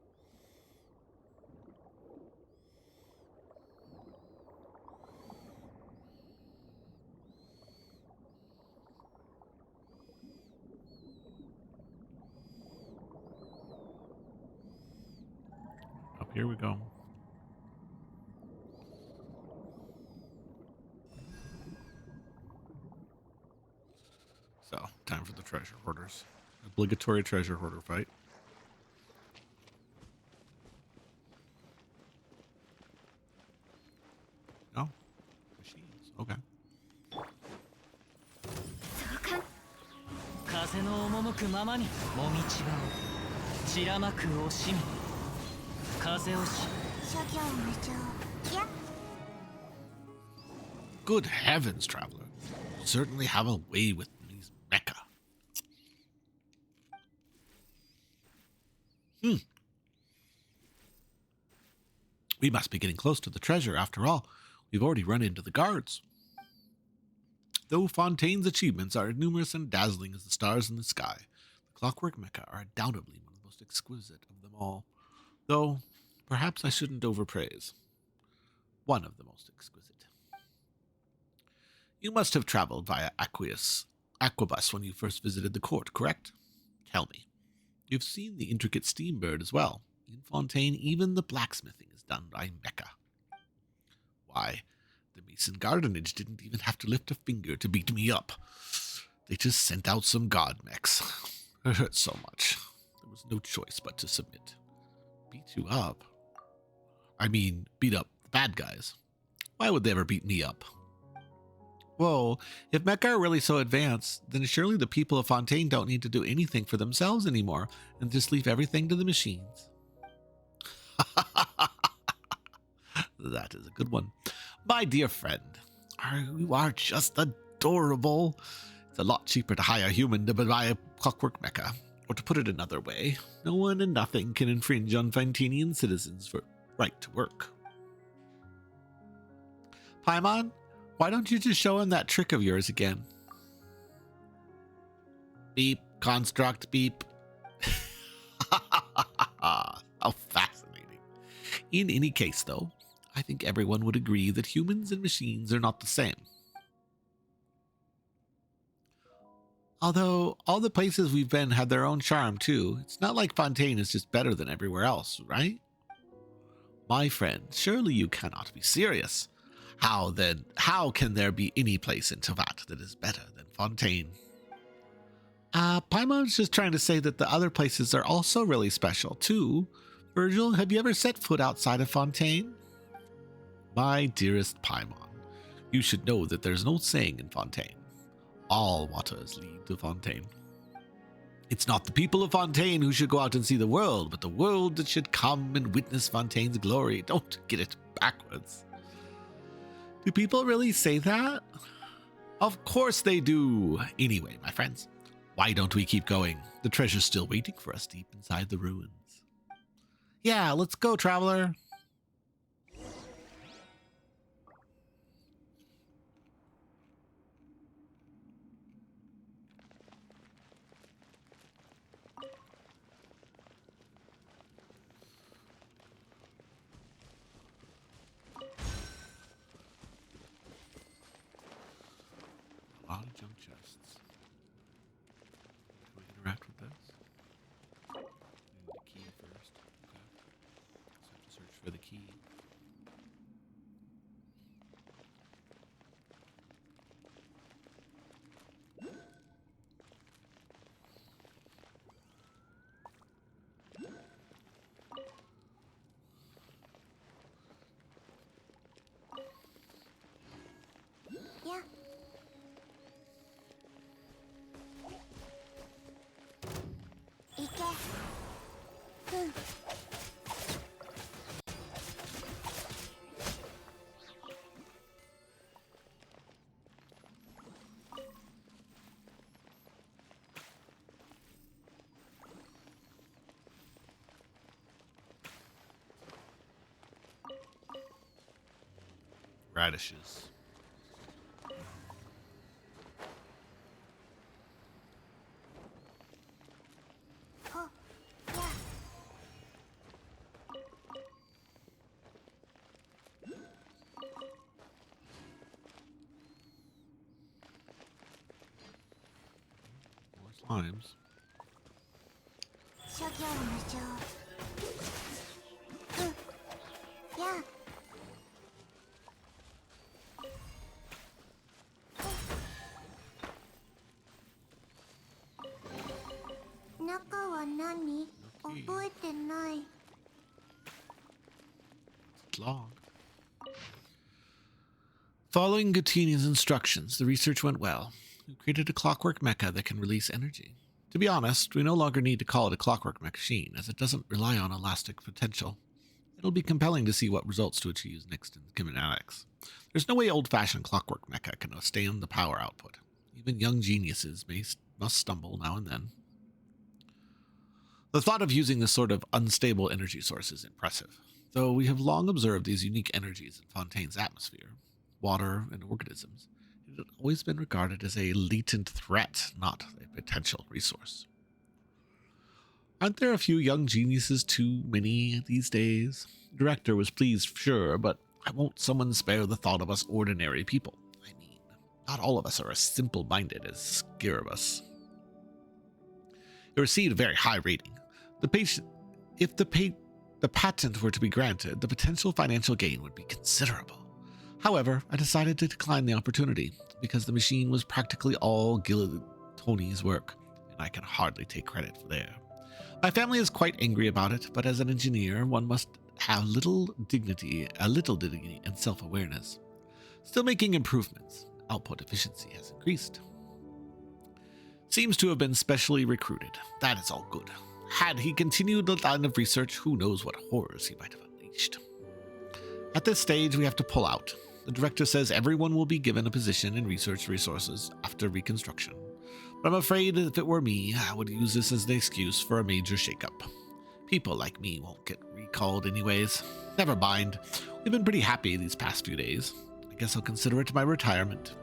Up here we go. So, time for the treasure hoarders. Obligatory treasure hoarder fight. Oh, machines. Okay. そうかん風の赴くままにもみちばを散らまく惜しみ風押し諸行無常いや Good heavens, traveler. You certainly have a way with these mecha. We must be getting close to the treasure after all. We've already run into the guards. Though Fontaine's achievements are numerous and dazzling as the stars in the sky, the clockwork mecha are undoubtedly one of the most exquisite of them all. Though, perhaps I shouldn't overpraise. One of the most exquisite. You must have traveled via Aquabus when you first visited the court, correct? Tell me. You've seen the intricate steam bird as well. In Fontaine, even the blacksmithing is done by mecha. Why, the Mason Gardenage didn't even have to lift a finger to beat me up. They just sent out some god mechs. It hurt so much. There was no choice but to submit. Beat you up? I mean, beat up the bad guys. Why would they ever beat me up? Whoa, if mecha are really so advanced, then surely the people of Fontaine don't need to do anything for themselves anymore and just leave everything to the machines. That is a good one. My dear friend, you are just adorable. It's a lot cheaper to hire a human to buy a clockwork mecha. Or to put it another way, no one and nothing can infringe on Fontanian citizens' right to work. Paimon, why don't you just show him that trick of yours again? Beep, construct, beep. How fascinating. In any case, though, I think everyone would agree that humans and machines are not the same. Although all the places we've been have their own charm too, it's not like Fontaine is just better than everywhere else, right? My friend, surely you cannot be serious. How can there be any place in Teyvat that is better than Fontaine? Paimon's just trying to say that the other places are also really special too. Virgil, have you ever set foot outside of Fontaine? My dearest Paimon, you should know that there's no saying in Fontaine. All waters lead to Fontaine. It's not the people of Fontaine who should go out and see the world, but the world that should come and witness Fontaine's glory. Don't get it backwards. Do people really say that? Of course they do. Anyway, my friends, why don't we keep going? The treasure's still waiting for us deep inside the ruins. Yeah, let's go, traveler. A lot of junk chests. Can we interact with this? We need the key first. Okay. So I have to search for the key. Yeah. Ike. radishes. Oh, yeah. More slimes. 諸行無常や中は何覚えてない It's long. Following Gatini's instructions, the research went well. We created a clockwork mecha that can release energy. To be honest, we no longer need to call it a clockwork machine, as it doesn't rely on elastic potential. It'll be compelling to see what results to use next in kinematics. There's no way old-fashioned clockwork mecha can withstand the power output. Even young geniuses must stumble now and then. The thought of using this sort of unstable energy source is impressive, though we have long observed these unique energies in Fontaine's atmosphere, water, and organisms. It had always been regarded as a latent threat, not a potential resource. Aren't there a few young geniuses too many these days? The director was pleased, sure, but I won't someone spare the thought of us ordinary people. I mean, not all of us are as simple-minded as Skiribus. It received a very high rating. If the patent were to be granted, the potential financial gain would be considerable. However, I decided to decline the opportunity because the machine was practically all Tony's work, and I can hardly take credit for there. My family is quite angry about it, but as an engineer, one must have a little dignity and self-awareness. Still making improvements. Output efficiency has increased. Seems to have been specially recruited. That is all good. Had he continued the line of research, who knows what horrors he might have unleashed. At this stage, we have to pull out. The director says everyone will be given a position in research resources after reconstruction. But I'm afraid if it were me, I would use this as the excuse for a major shakeup. People like me won't get recalled anyways. Never mind. We've been pretty happy these past few days. I guess I'll consider it my retirement.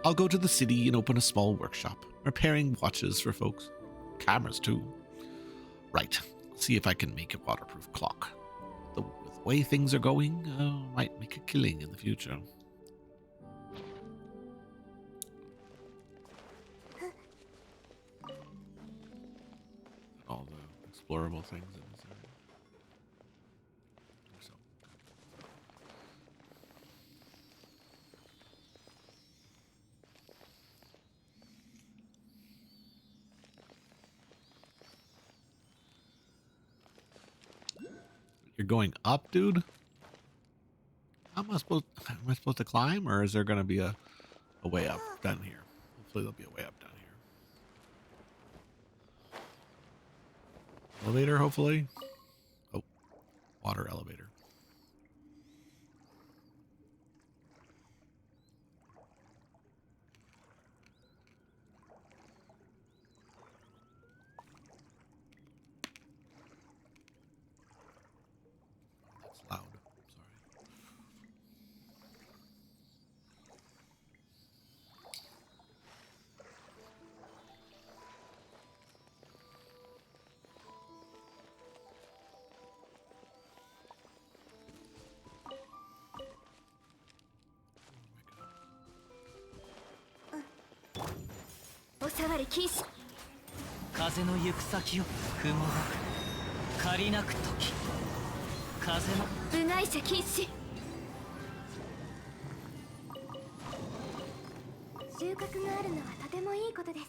I'll go to the city and open a small workshop, repairing watches for folks. Cameras, too. Right. See if I can make a waterproof clock. With the way things are going, I might make a killing in the future. All the explorable things in this area. So. You're going up, dude? How am I supposed to climb, or is there going to be a way up down here? Hopefully there'll be a way up down here. Elevator, hopefully. Oh, water elevator. That's loud. Sorry. Oh my god. お触り禁止風の行く先を不毛なく借りなく時風の部外者禁止収穫があるのはとてもいいことです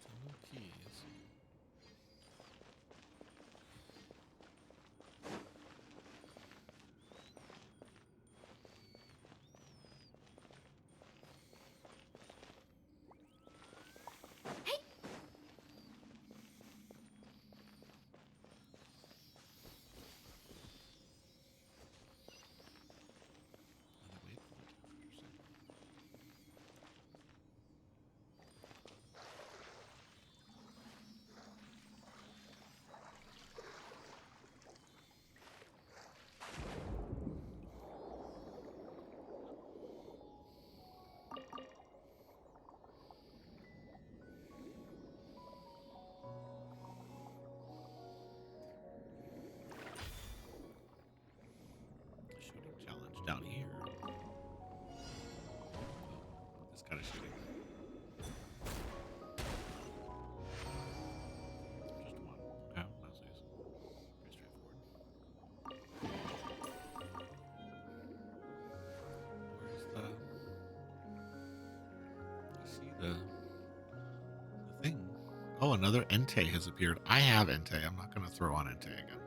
Still no keys. Another waypoint. Interesting. the thing. Oh, another Entei has appeared. I have Entei. I'm not going to throw on Entei again.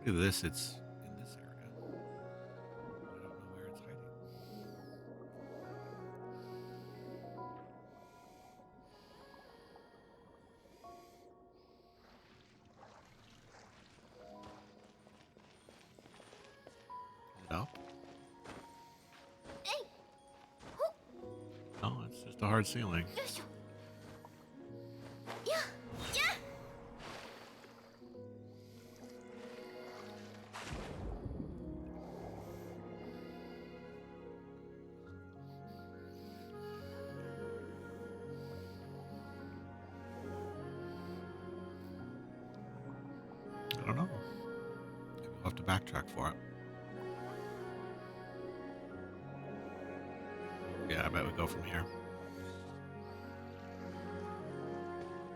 Look at this. It's in this area. I don't know where it's hiding. Is it up? No, it's just a hard ceiling. よいしょやや I don't know. Maybe we'll have to backtrack for it. Yeah, I bet we go from here.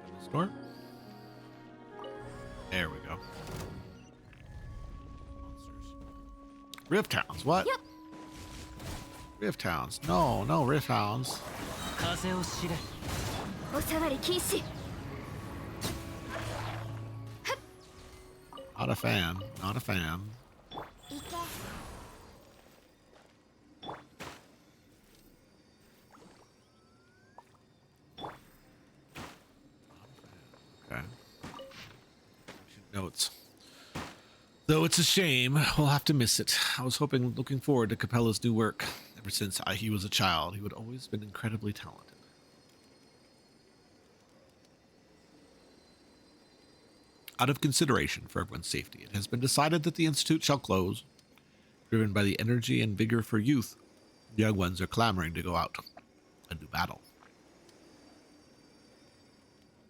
Open this door. There we go. Monsters. Rift Hounds, what? Yep. Rift Hounds. No, no Rift Hounds. 風を知れ。お下がり禁止 Not a fan. Not a fan. いけ Okay. Notes. Though it's a shame, we'll have to miss it. I was looking forward to Capella's new work. Ever since he was a child, he would always been incredibly talented. Out of consideration for everyone's safety, it has been decided that the Institute shall close. Driven by the energy and vigor for youth, the young ones are clamoring to go out and do battle.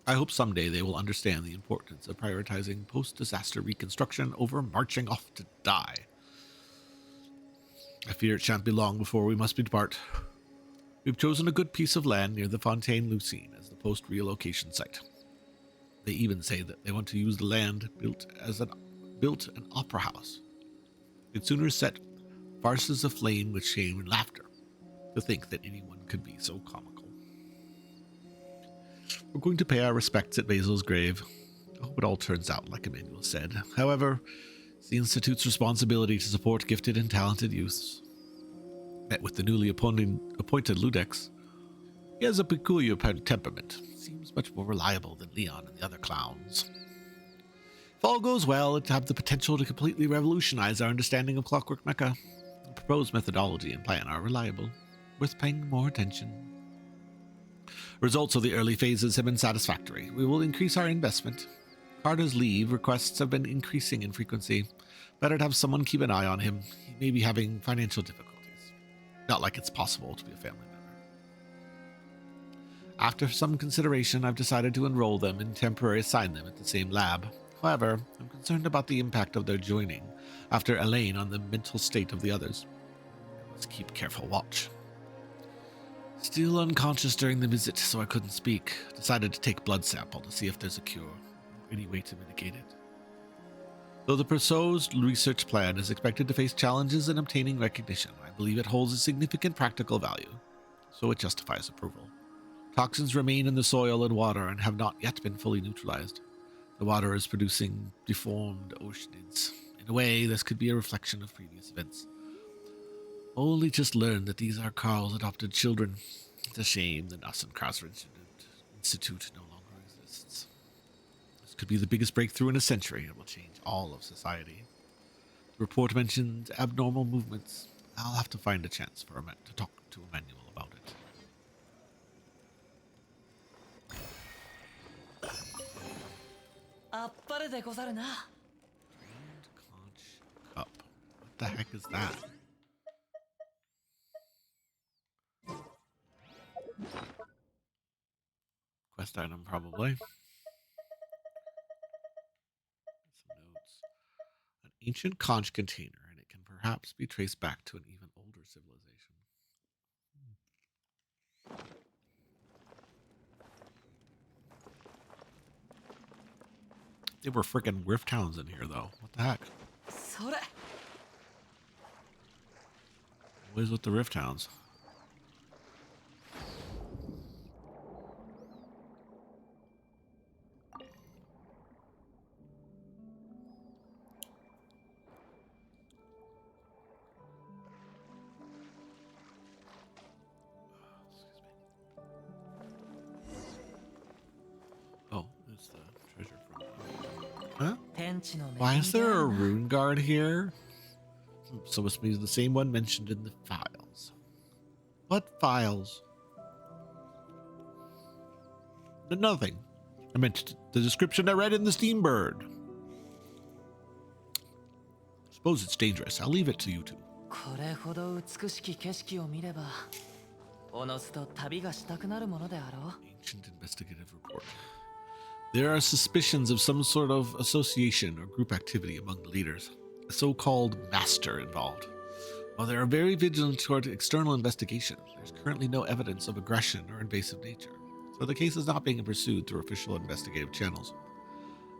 I hope someday they will understand the importance of prioritizing post-disaster reconstruction over marching off to die. I fear it shan't be long before we must depart. We've chosen a good piece of land near the Fontaine Lucine as the post-relocation site. They even say that they want to use the land built an opera house. They'd sooner set farces aflame with shame and laughter. To think that anyone could be so comical. We're going to pay our respects at Basil's grave. I hope it all turns out like Emmanuel said. However, it's the Institute's responsibility to support gifted and talented youths. Met with the newly appointed Ludex. He has a peculiar temperament. Seems much more reliable than Leon and the other clowns. If all goes well, it'd have the potential to completely revolutionize our understanding of Clockwork Mecha. The proposed methodology and plan are reliable, worth paying more attention. Results of the early phases have been satisfactory. We will increase our investment. Carter's leave requests have been increasing in frequency. Better to have someone keep an eye on him. He may be having financial difficulties. Not like it's possible to be a family member. After some consideration, I've decided to enroll them and temporarily assign them at the same lab. However, I'm concerned about the impact of their joining after Elaine on the mental state of the others. I must keep careful watch. Still unconscious during the visit, so I couldn't speak. Decided to take blood sample to see if there's a cure, or any way to mitigate it. Though the proposed research plan is expected to face challenges in obtaining recognition, I believe it holds a significant practical value, so it justifies approval. Toxins remain in the soil and water and have not yet been fully neutralized. The water is producing deformed oceanids. In a way, this could be a reflection of previous events. Only just learned that these are Carl's adopted children. It's a shame that us and Krauser Institute no longer exists. This could be the biggest breakthrough in a century. It will change all of society. The report mentions abnormal movements. I'll have to find a chance for to talk to Emmanuel about it. Drained conch cup. What the heck is that? Quest item, probably. Some notes. An ancient conch container, and it can perhaps be traced back to an even older civilization. They were freaking rift hounds in here, though. What the heck? それ What is with the Rift Hounds? Oh, it's the treasure from. Huh? 天地の恵み Why is で there あ a るな rune guard here? So must be the same one mentioned in the files. What files? Nothing. I meant the description I read in the Steambird. Suppose it's dangerous. I'll leave it to you two. これほど美しき景色を見ればおのずと旅がしたくなるものであろう Ancient investigative report. There are suspicions of some sort of association or group activity among the leaders. A so-called master involved. While they are very vigilant toward external investigation, there's currently no evidence of aggression or invasive nature, so the case is not being pursued through official investigative channels.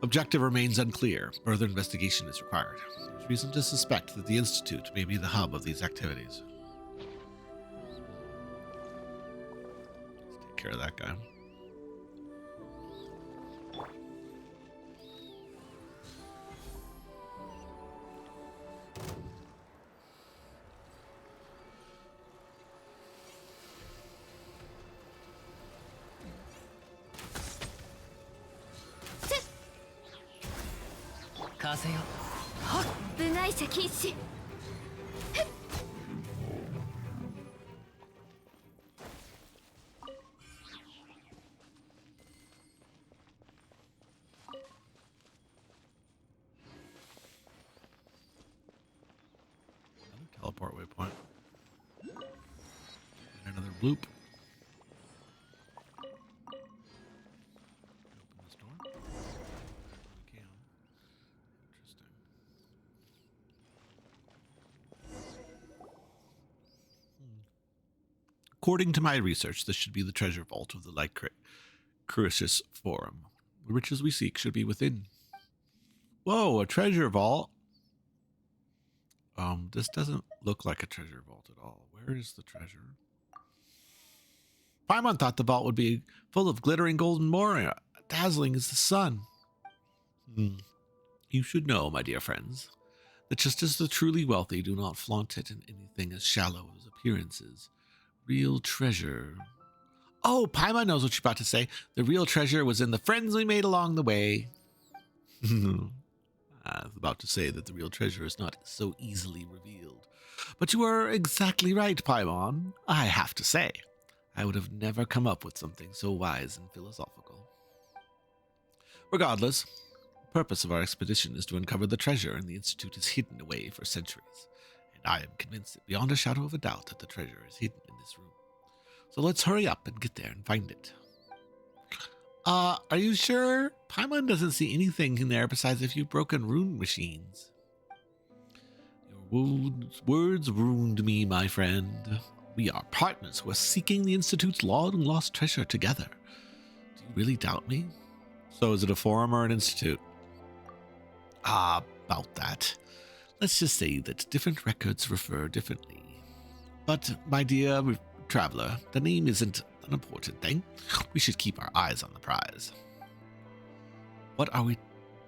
Objective remains unclear. Further investigation is required. There's reason to suspect that the Institute may be the hub of these activities. Let's take care of that guy. Kaze yo. 部外者禁止。 Another teleport waypoint. And another bloop. Open this door. We can. Interesting. According to my research, this should be the treasure vault of the Lycurgus Forum. The riches we seek should be within. Whoa, a treasure vault. This doesn't look like a treasure vault at all. Where is the treasure? Paimon thought the vault would be full of glittering golden moria, dazzling as the sun. You should know, my dear friends, that just as the truly wealthy do not flaunt it in anything as shallow as appearances, real treasure... Oh, Paimon knows what you're about to say. The real treasure was in the friends we made along the way. I was about to say that the real treasure is not so easily revealed. But you are exactly right, Paimon. I have to say, I would have never come up with something so wise and philosophical. Regardless, the purpose of our expedition is to uncover the treasure, and the Institute is hidden away for centuries. And I am convinced beyond a shadow of a doubt that the treasure is hidden in this room. So let's hurry up and get there and find it. Are you sure? Paimon doesn't see anything in there besides a few broken rune machines. Your words wound me, my friend. We are partners who are seeking the Institute's long-lost treasure together. Do you really doubt me? So is it a forum or an institute? About that. Let's just say that different records refer differently. But, my dear traveler, the name isn't an important thing. We should keep our eyes on the prize. What are we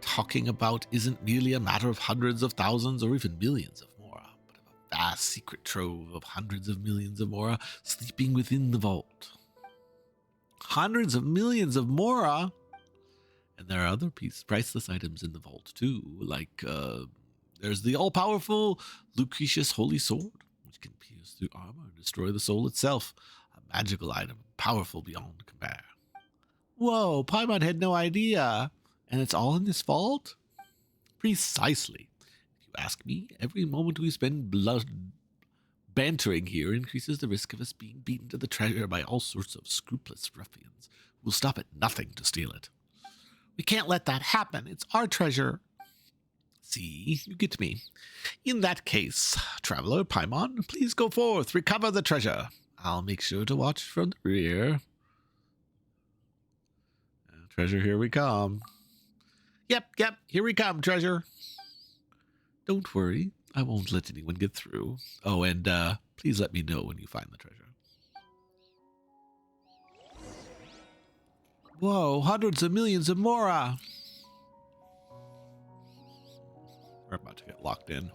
talking about isn't merely a matter of hundreds of thousands or even millions of Mora, but of a vast secret trove of hundreds of millions of Mora sleeping within the vault. Hundreds of millions of Mora? And there are other priceless items in the vault too, like there's the all-powerful Lucretius Holy Sword, which can pierce through armor and destroy the soul itself. A magical item, powerful beyond compare. Whoa, Paimon had no idea. And it's all in this vault? Precisely. If you ask me, every moment we spend bantering here increases the risk of us being beaten to the treasure by all sorts of scrupulous ruffians who will stop at nothing to steal it. We can't let that happen. It's our treasure. See, you get me. In that case, traveler Paimon, please go forth, recover the treasure. I'll make sure to watch from the rear. Treasure, here we come. Yep, here we come, treasure. Don't worry. I won't let anyone get through. Oh, and please let me know when you find the treasure. Whoa, hundreds of millions of Mora! We're about to get locked in.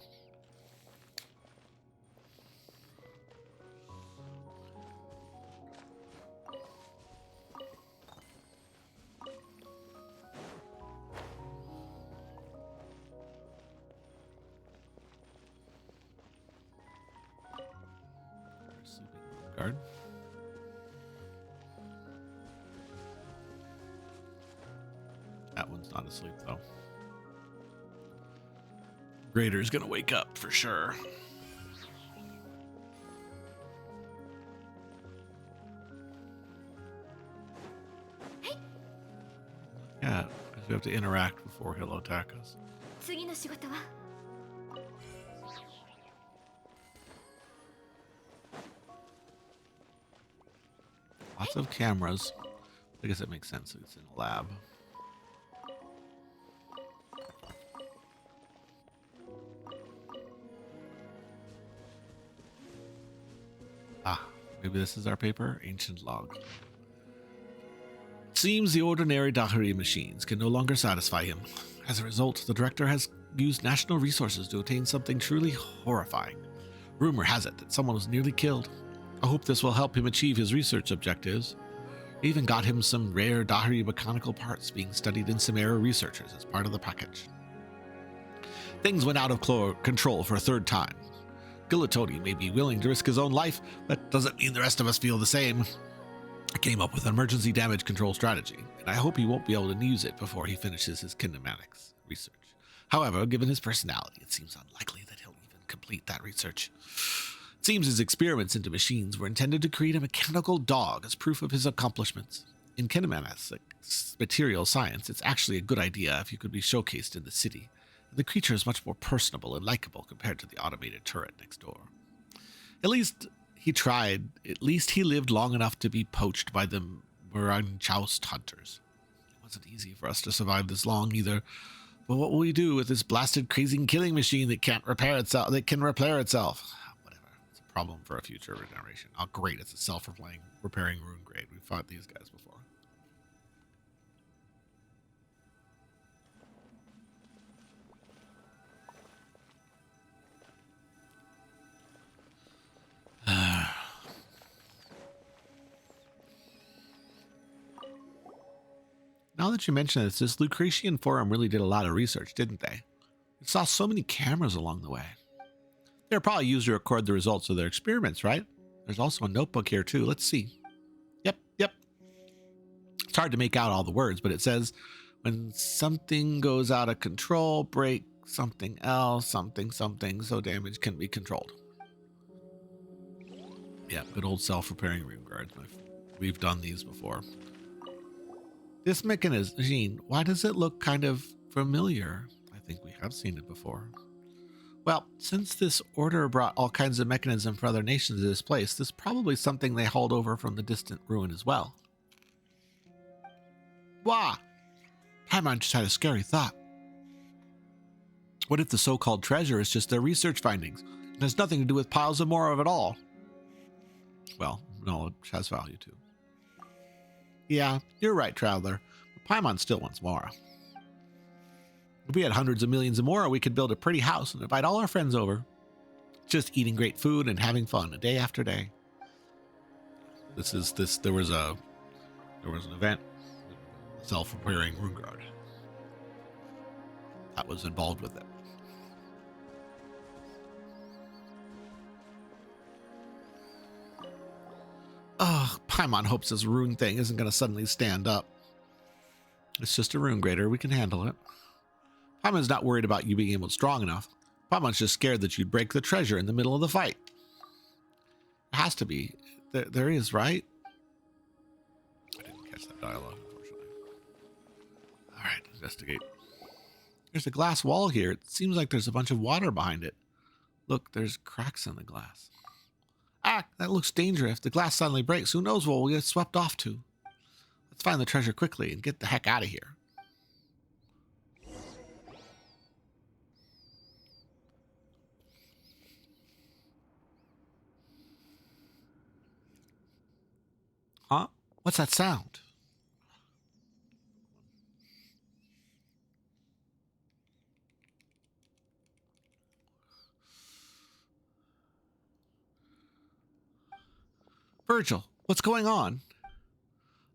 Guard. That one's not asleep though. Grader's gonna wake up for sure. Yeah, because we have to interact before he'll attack us. 次の仕事は Lots of cameras. I guess it makes sense. It's in a lab. Ah, maybe this is our paper? Ancient log. It seems the ordinary Dahari machines can no longer satisfy him. As a result, the director has used national resources to attain something truly horrifying. Rumor has it that someone was nearly killed. I hope this will help him achieve his research objectives. I even got him some rare Dahari mechanical parts being studied in some error researchers as part of the package. Things went out of control for a third time. Gilatoni may be willing to risk his own life, but doesn't mean the rest of us feel the same. I came up with an emergency damage control strategy, and I hope he won't be able to use it before he finishes his kinematics research. However, given his personality, it seems unlikely that he'll even complete that research. It seems his experiments into machines were intended to create a mechanical dog as proof of his accomplishments. In kinematics, material science, it's actually a good idea if you could be showcased in the city. The creature is much more personable and likable compared to the automated turret next door. At least he tried. At least he lived long enough to be poached by the Muranchoust hunters. It wasn't easy for us to survive this long either. But what will we do with this blasted, crazy killing machine that can't repair itself? That can repair itself? Whatever. It's a problem for a future generation. Oh, great! It's a self-repairing rune grade. We've fought these guys before. Now that you mention this Lucretian Forum really did a lot of research, didn't they? They saw so many cameras along the way. They were probably used to record the results of their experiments, right? There's also a notebook here too. Let's see. Yep. It's hard to make out all the words, but it says, when something goes out of control, break something else, something, so damage can be controlled. Yeah, good old self-repairing rune guards. We've done these before. This machine, why does it look kind of familiar? I think we have seen it before. Well, since this order brought all kinds of mechanism for other nations to this place, this is probably something they hauled over from the distant ruin as well. Wah! Paimon just had a scary thought. What if the so-called treasure is just their research findings and has nothing to do with piles of more of it all? Well, knowledge has value too. Yeah, you're right, Traveler. But Paimon still wants Mora. If we had hundreds of millions of Mora, we could build a pretty house and invite all our friends over. Just eating great food and having fun, day after day. There was an event, self-repairing rune guard. That was involved with it. Ugh, Paimon hopes this rune thing isn't going to suddenly stand up. It's just a rune grader. We can handle it. Paimon's not worried about you being able to strong enough. Paimon's just scared that you'd break the treasure in the middle of the fight. It has to be. There is, right? I didn't catch that dialogue, unfortunately. All right, investigate. There's a glass wall here. It seems like there's a bunch of water behind it. Look, there's cracks in the glass. Ah, that looks dangerous. If the glass suddenly breaks, who knows what we'll get swept off to. Let's find the treasure quickly and get the heck out of here. Huh? What's that sound? Virgil, what's going on?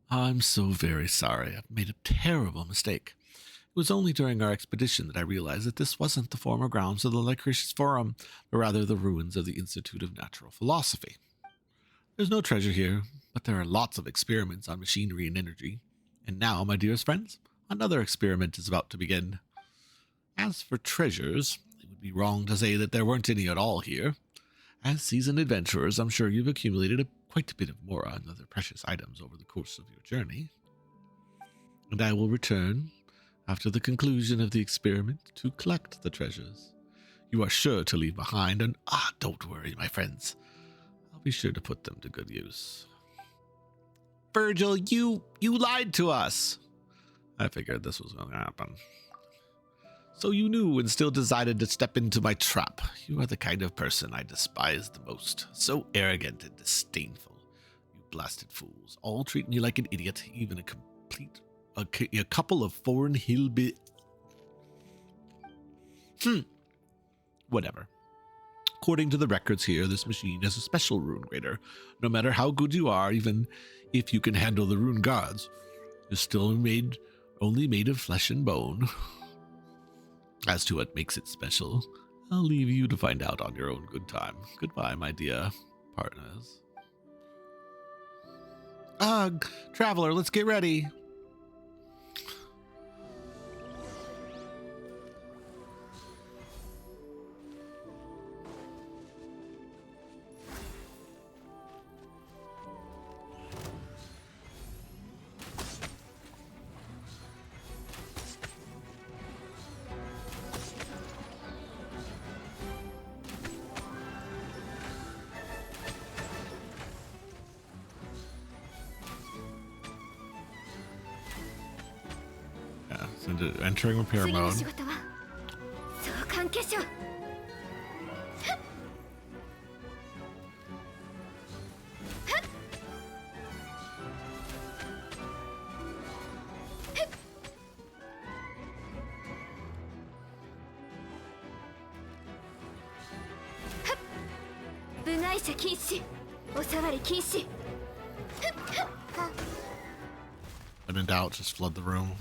I'm so very sorry. I've made a terrible mistake. It was only during our expedition that I realized that this wasn't the former grounds of the Lycurgus Forum, but rather the ruins of the Institute of Natural Philosophy. There's no treasure here, but there are lots of experiments on machinery and energy. And now, my dearest friends, another experiment is about to begin. As for treasures, it would be wrong to say that there weren't any at all here. As seasoned adventurers, I'm sure you've accumulated quite a bit of mora and other precious items over the course of your journey. And I will return, after the conclusion of the experiment, to collect the treasures you are sure to leave behind, and don't worry, my friends. I'll be sure to put them to good use. Virgil, you lied to us. I figured this was going to happen. So you knew and still decided to step into my trap. You are the kind of person I despise the most. So arrogant and disdainful. You blasted fools, all treat me like an idiot, even a couple of foreign hillbilly. Whatever. According to the records here, this machine has a special rune grader. No matter how good you are, even if you can handle the rune gods, you're still only made of flesh and bone. As to what makes it special, I'll leave you to find out on your own good time. Goodbye, my dear partners. Traveler, let's get ready. Into entering repair mode. When in doubt, just flood the room.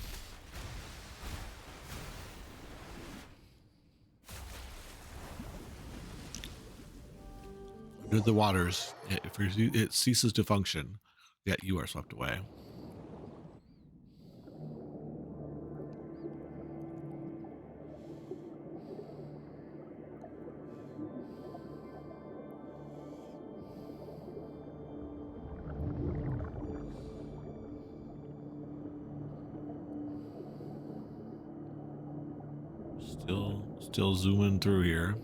Under the waters, if it ceases to function, yet you are swept away. Still zooming through here.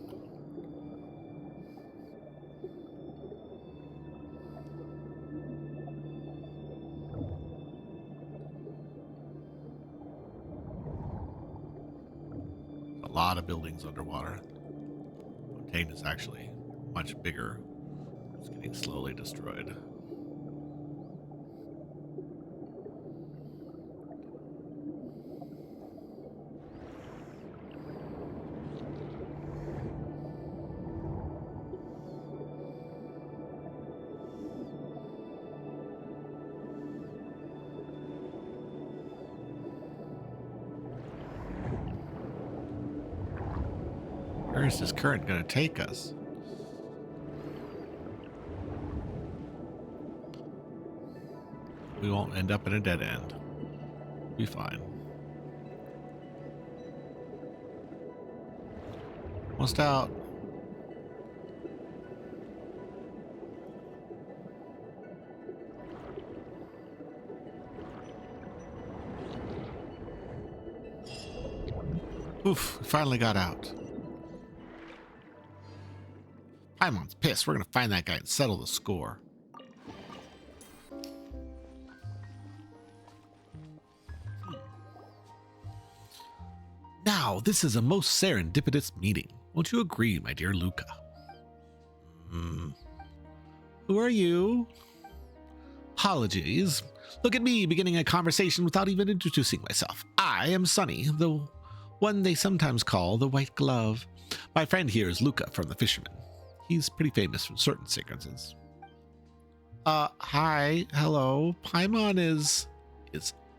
A lot of buildings underwater. Fontaine is actually much bigger. It's getting slowly destroyed. Where is this current going to take us? We won't end up in a dead end. Be fine. Almost out. Oof, we finally got out. Paimon's pissed. We're going to find that guy and settle the score. Now, this is a most serendipitous meeting. Won't you agree, my dear Luca? Who are you? Apologies. Look at me beginning a conversation without even introducing myself. I am Sunny, the one they sometimes call the White Glove. My friend here is Luca from the Fisherman. He's pretty famous from certain sequences. Hi, hello. Paimon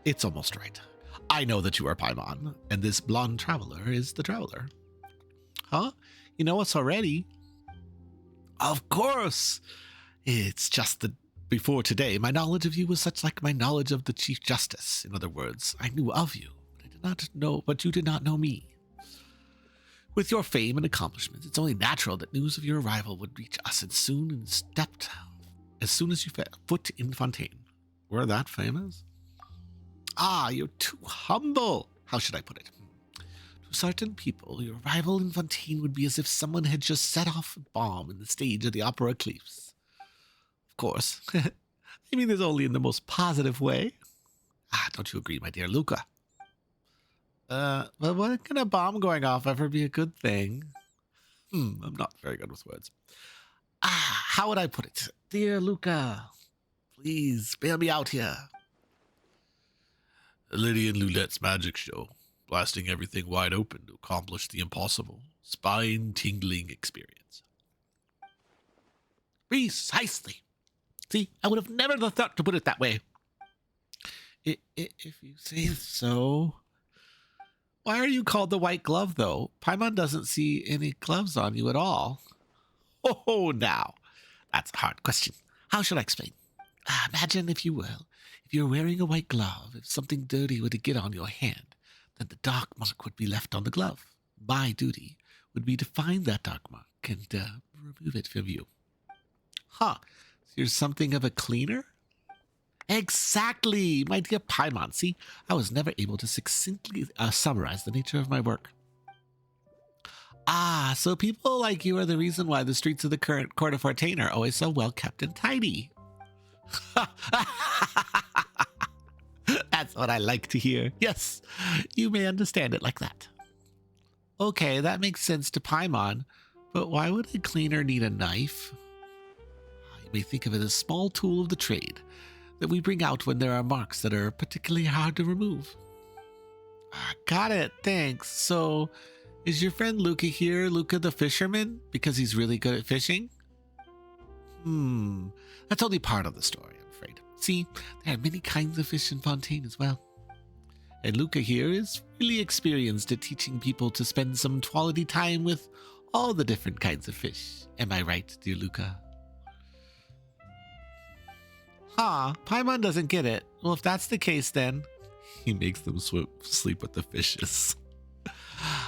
it's almost right. I know that you are Paimon, and this blonde traveler is the traveler. Huh? You know us already? Of course! It's just that before today, my knowledge of you was such like my knowledge of the Chief Justice. In other words, I knew of you, but you did not know me. With your fame and accomplishments, it's only natural that news of your arrival would reach us as soon as you set foot in Fontaine. We're that famous? Ah, you're too humble. How should I put it? To certain people, your arrival in Fontaine would be as if someone had just set off a bomb in the stage of the Opera Eclipse. Of course. I mean this only in the most positive way. Ah, don't you agree, my dear Luca? But what can a bomb going off ever be a good thing? I'm not very good with words. How would I put it? Dear Luca, please bail me out here. Lady and Loulette's magic show, blasting everything wide open to accomplish the impossible. Spine-tingling experience. Precisely. See, I would have never thought to put it that way. If you say so. Why are you called the White Glove, though? Paimon doesn't see any gloves on you at all. Oh, now. That's a hard question. How should I explain? Imagine, if you will, if you're wearing a white glove, if something dirty were to get on your hand, then the dark mark would be left on the glove. My duty would be to find that dark mark and remove it from you. Huh. So you're something of a cleaner? Exactly, my dear Paimon. See, I was never able to succinctly summarize the nature of my work. So people like you are the reason why the streets of the current court of Fontaine are always so well kept and tidy. That's what I like to hear. Yes, you may understand it like that. Okay, that makes sense to Paimon, but why would a cleaner need a knife? You may think of it as a small tool of the trade that we bring out when there are marks that are particularly hard to remove. Got it, thanks. So, is your friend Luca here, Luca the Fisherman, because he's really good at fishing? That's only part of the story, I'm afraid. See, there are many kinds of fish in Fontaine as well. And Luca here is really experienced at teaching people to spend some quality time with all the different kinds of fish. Am I right, dear Luca? Paimon doesn't get it. Well, if that's the case, then he makes them sleep with the fishes.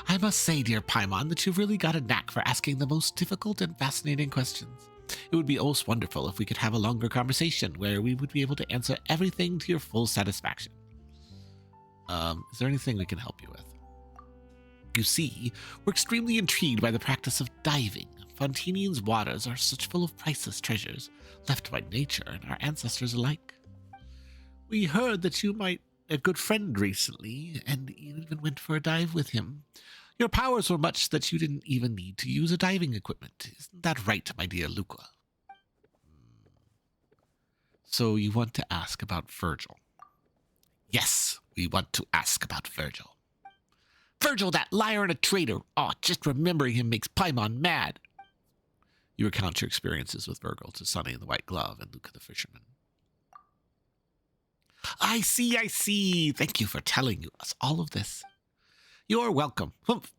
I must say, dear Paimon, that you've really got a knack for asking the most difficult and fascinating questions. It would be most wonderful if we could have a longer conversation where we would be able to answer everything to your full satisfaction. Is there anything we can help you with? You see, we're extremely intrigued by the practice of diving. Fontanian's waters are such full of priceless treasures, left by nature and our ancestors alike. We heard that you might a good friend recently, and you even went for a dive with him. Your powers were much that you didn't even need to use a diving equipment. Isn't that right, my dear Luca? So you want to ask about Virgil? Yes, we want to ask about Virgil. Virgil, that liar and a traitor! Oh, just remembering him makes Paimon mad! You recount your experiences with Virgil to Sunny the White Glove and Luca the Fisherman. I see. Thank you for telling us all of this. You're welcome.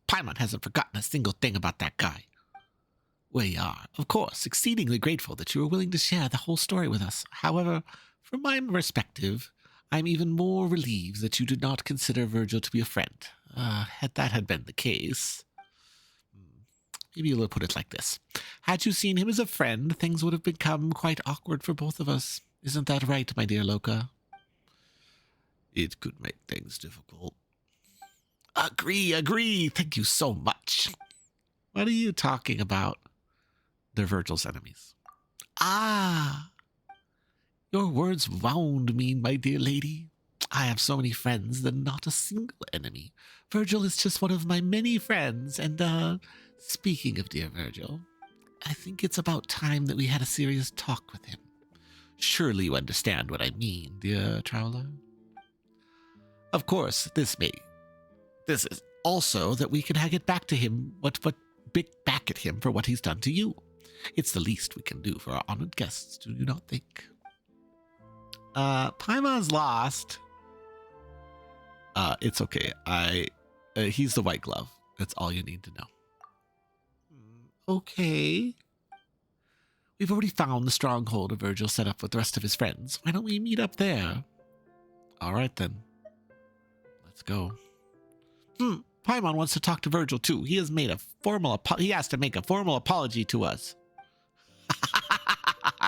Paimon hasn't forgotten a single thing about that guy. We are, of course, exceedingly grateful that you were willing to share the whole story with us. However, from my perspective, I'm even more relieved that you did not consider Virgil to be a friend. Had that had been the case... Maybe you'll put it like this. Had you seen him as a friend, things would have become quite awkward for both of us. Isn't that right, my dear Luca? It could make things difficult. Agree. Thank you so much. What are you talking about? They're Virgil's enemies. Your words wound me, my dear lady. I have so many friends that not a single enemy. Virgil is just one of my many friends, and, speaking of dear Virgil, I think it's about time that we had a serious talk with him. Surely you understand what I mean, dear traveler. Of course, this is also that we can get back to him, back at him for what he's done to you. It's the least we can do for our honored guests, do you not think? Paimon's lost. It's okay. He's the white glove. That's all you need to know. Okay. We've already found the stronghold of Virgil set up with the rest of his friends. Why don't we meet up there? All right, then. Let's go. Paimon wants to talk to Virgil, too. He has to make a formal apology to us.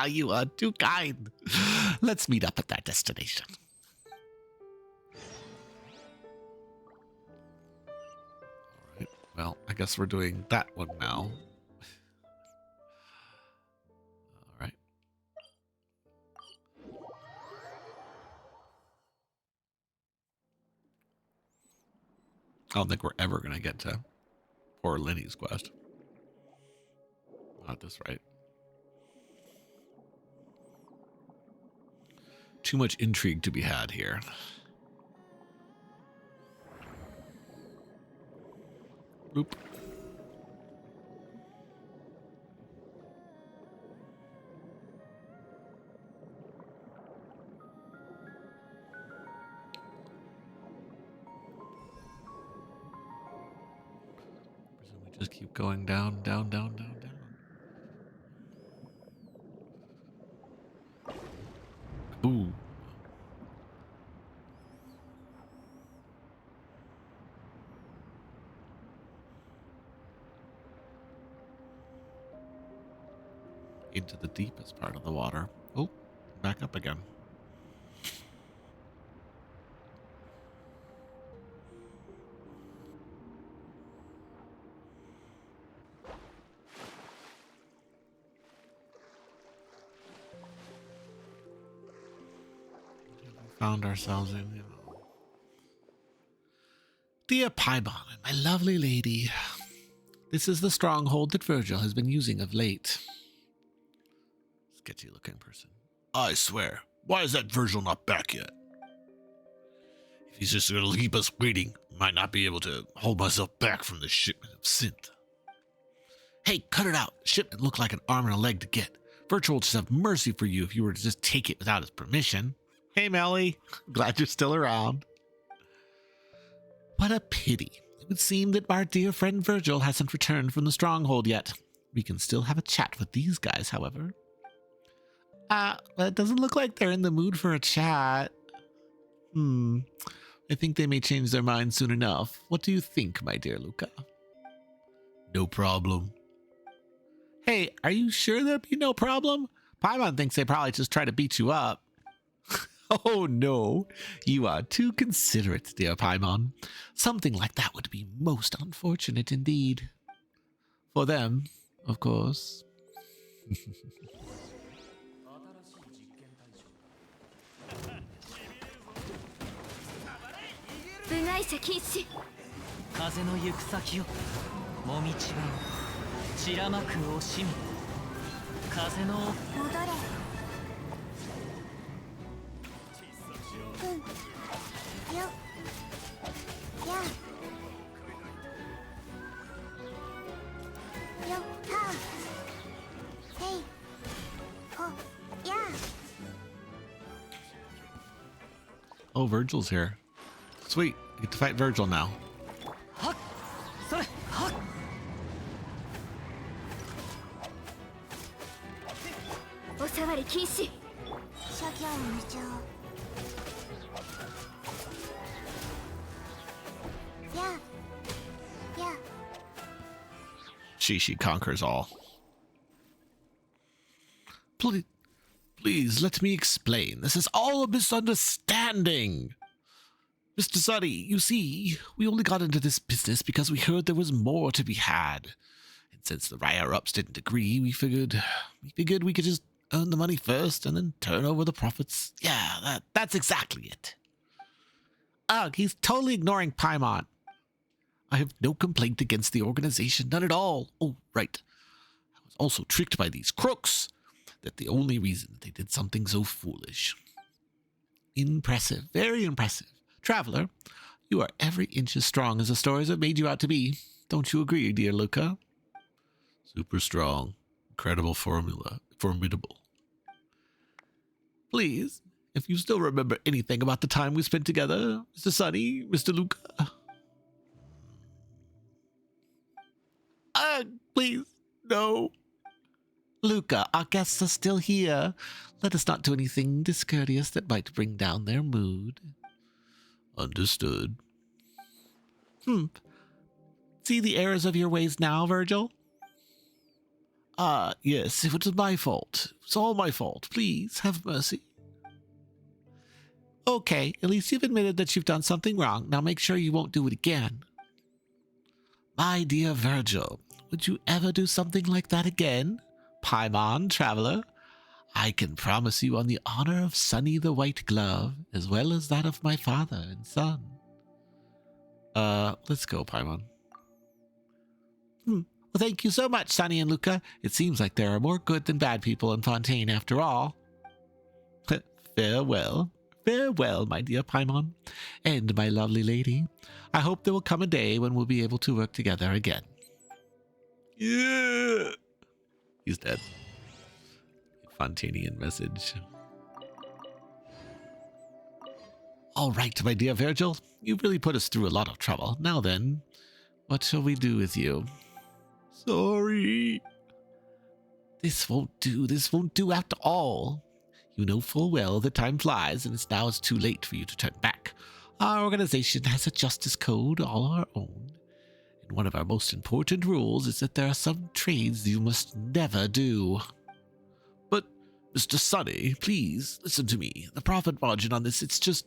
You are too kind. Let's meet up at that destination. All right. Well, I guess we're doing that one now. All right. I don't think we're ever going to get to poor Lenny's quest. Not this right. Too much intrigue to be had here. Boop. We just keep going down, down, down, down, down. Ooh. Into the deepest part of the water. Oh, back up again. Found ourselves in, you know. Dear Paimon and my lovely lady, this is the stronghold that Virgil has been using of late. Sketchy looking person. I swear, why is that Virgil not back yet? If he's just going to keep us waiting, I might not be able to hold myself back from the shipment of synth. Hey, cut it out. Shipment looked like an arm and a leg to get. Virgil will just have mercy for you if you were to just take it without his permission. Hey, Melly. Glad you're still around. What a pity. It would seem that our dear friend Virgil hasn't returned from the stronghold yet. We can still have a chat with these guys, however. It doesn't look like they're in the mood for a chat. I think they may change their minds soon enough. What do you think, my dear Luca? No problem. Hey, are you sure there'd be no problem? Paimon thinks they probably just try to beat you up. Oh no, you are too considerate, dear Paimon. Something like that would be most unfortunate indeed. For them, of course. 部外者禁止。風の行く先をもみちばを散らまく惜しみ風の戻れ。よ。や。よ。は。へい。ほ。や。 Oh, Virgil's here. Sweet, you get to fight Virgil now. はっそれはっお触り禁止。諸行無常。や。や。 She conquers all. Please, let me explain. This is all a misunderstanding. Mr. Suddy, you see, we only got into this business because we heard there was more to be had. And since the higher-ups didn't agree, we figured we could just earn the money first and then turn over the profits. Yeah, that's exactly it. Ugh, he's totally ignoring Paimon. I have no complaint against the organization, none at all. Oh, right. I was also tricked by these crooks. that the only reason they did something so foolish. Impressive, very impressive. Traveler, you are every inch as strong as the stories have made you out to be. Don't you agree, dear Luca? Super strong, incredible formidable. Please, if you still remember anything about the time we spent together, Mr. Sunny, Mr. Luca. Please, no. Luca, our guests are still here. Let us not do anything discourteous that might bring down their mood. Understood. See the errors of your ways now, Virgil? Yes, it was my fault. It's all my fault. Please, have mercy. Okay, at least you've admitted that you've done something wrong. Now make sure you won't do it again. My dear Virgil, would you ever do something like that again? Paimon, traveler, I can promise you on the honor of Sunny the White Glove, as well as that of my father and son. Let's go, Paimon. Well, thank you so much, Sunny and Luca. It seems like there are more good than bad people in Fontaine after all. Farewell. Farewell, my dear Paimon, and my lovely lady. I hope there will come a day when we'll be able to work together again. Yeah. He's dead. Fontanian message. All right, my dear Virgil, you've really put us through a lot of trouble. Now then, what shall we do with you? Sorry. This won't do after all. You know full well that time flies, and it's too late for you to turn back. Our organization has a justice code all our own, and one of our most important rules is that there are some trades you must never do. But, Mr. Sunny, please, listen to me. The profit margin on this, it's just...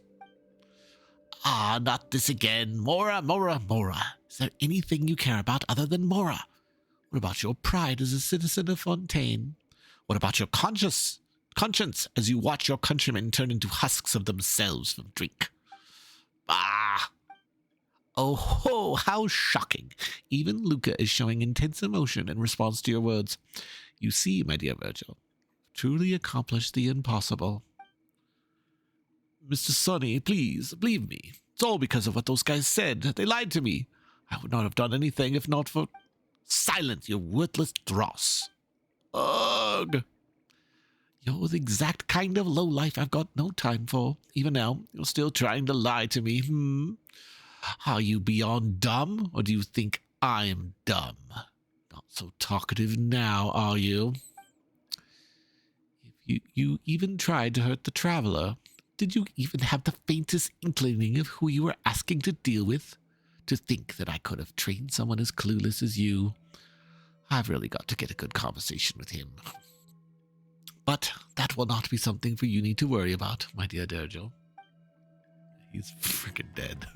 not this again. Mora. Is there anything you care about other than Mora? What about your pride as a citizen of Fontaine? What about your conscience as you watch your countrymen turn into husks of themselves from drink? Oh ho, how shocking. Even Luca is showing intense emotion in response to your words. You see, my dear Virgil, truly accomplished the impossible. Mr. Sunny, please, believe me. It's all because of what those guys said. They lied to me. I would not have done anything if not for... Silence, you worthless dross. Ugh. You're the exact kind of lowlife I've got no time for. Even now, you're still trying to lie to me. Are you beyond dumb, or do you think I'm dumb? Not so talkative now, are you? If you even tried to hurt the traveler, did you even have the faintest inkling of who you were asking to deal with? To think that I could have trained someone as clueless as you. I've really got to get a good conversation with him. But that will not be something for you need to worry about, my dear Virgil. He's freaking dead.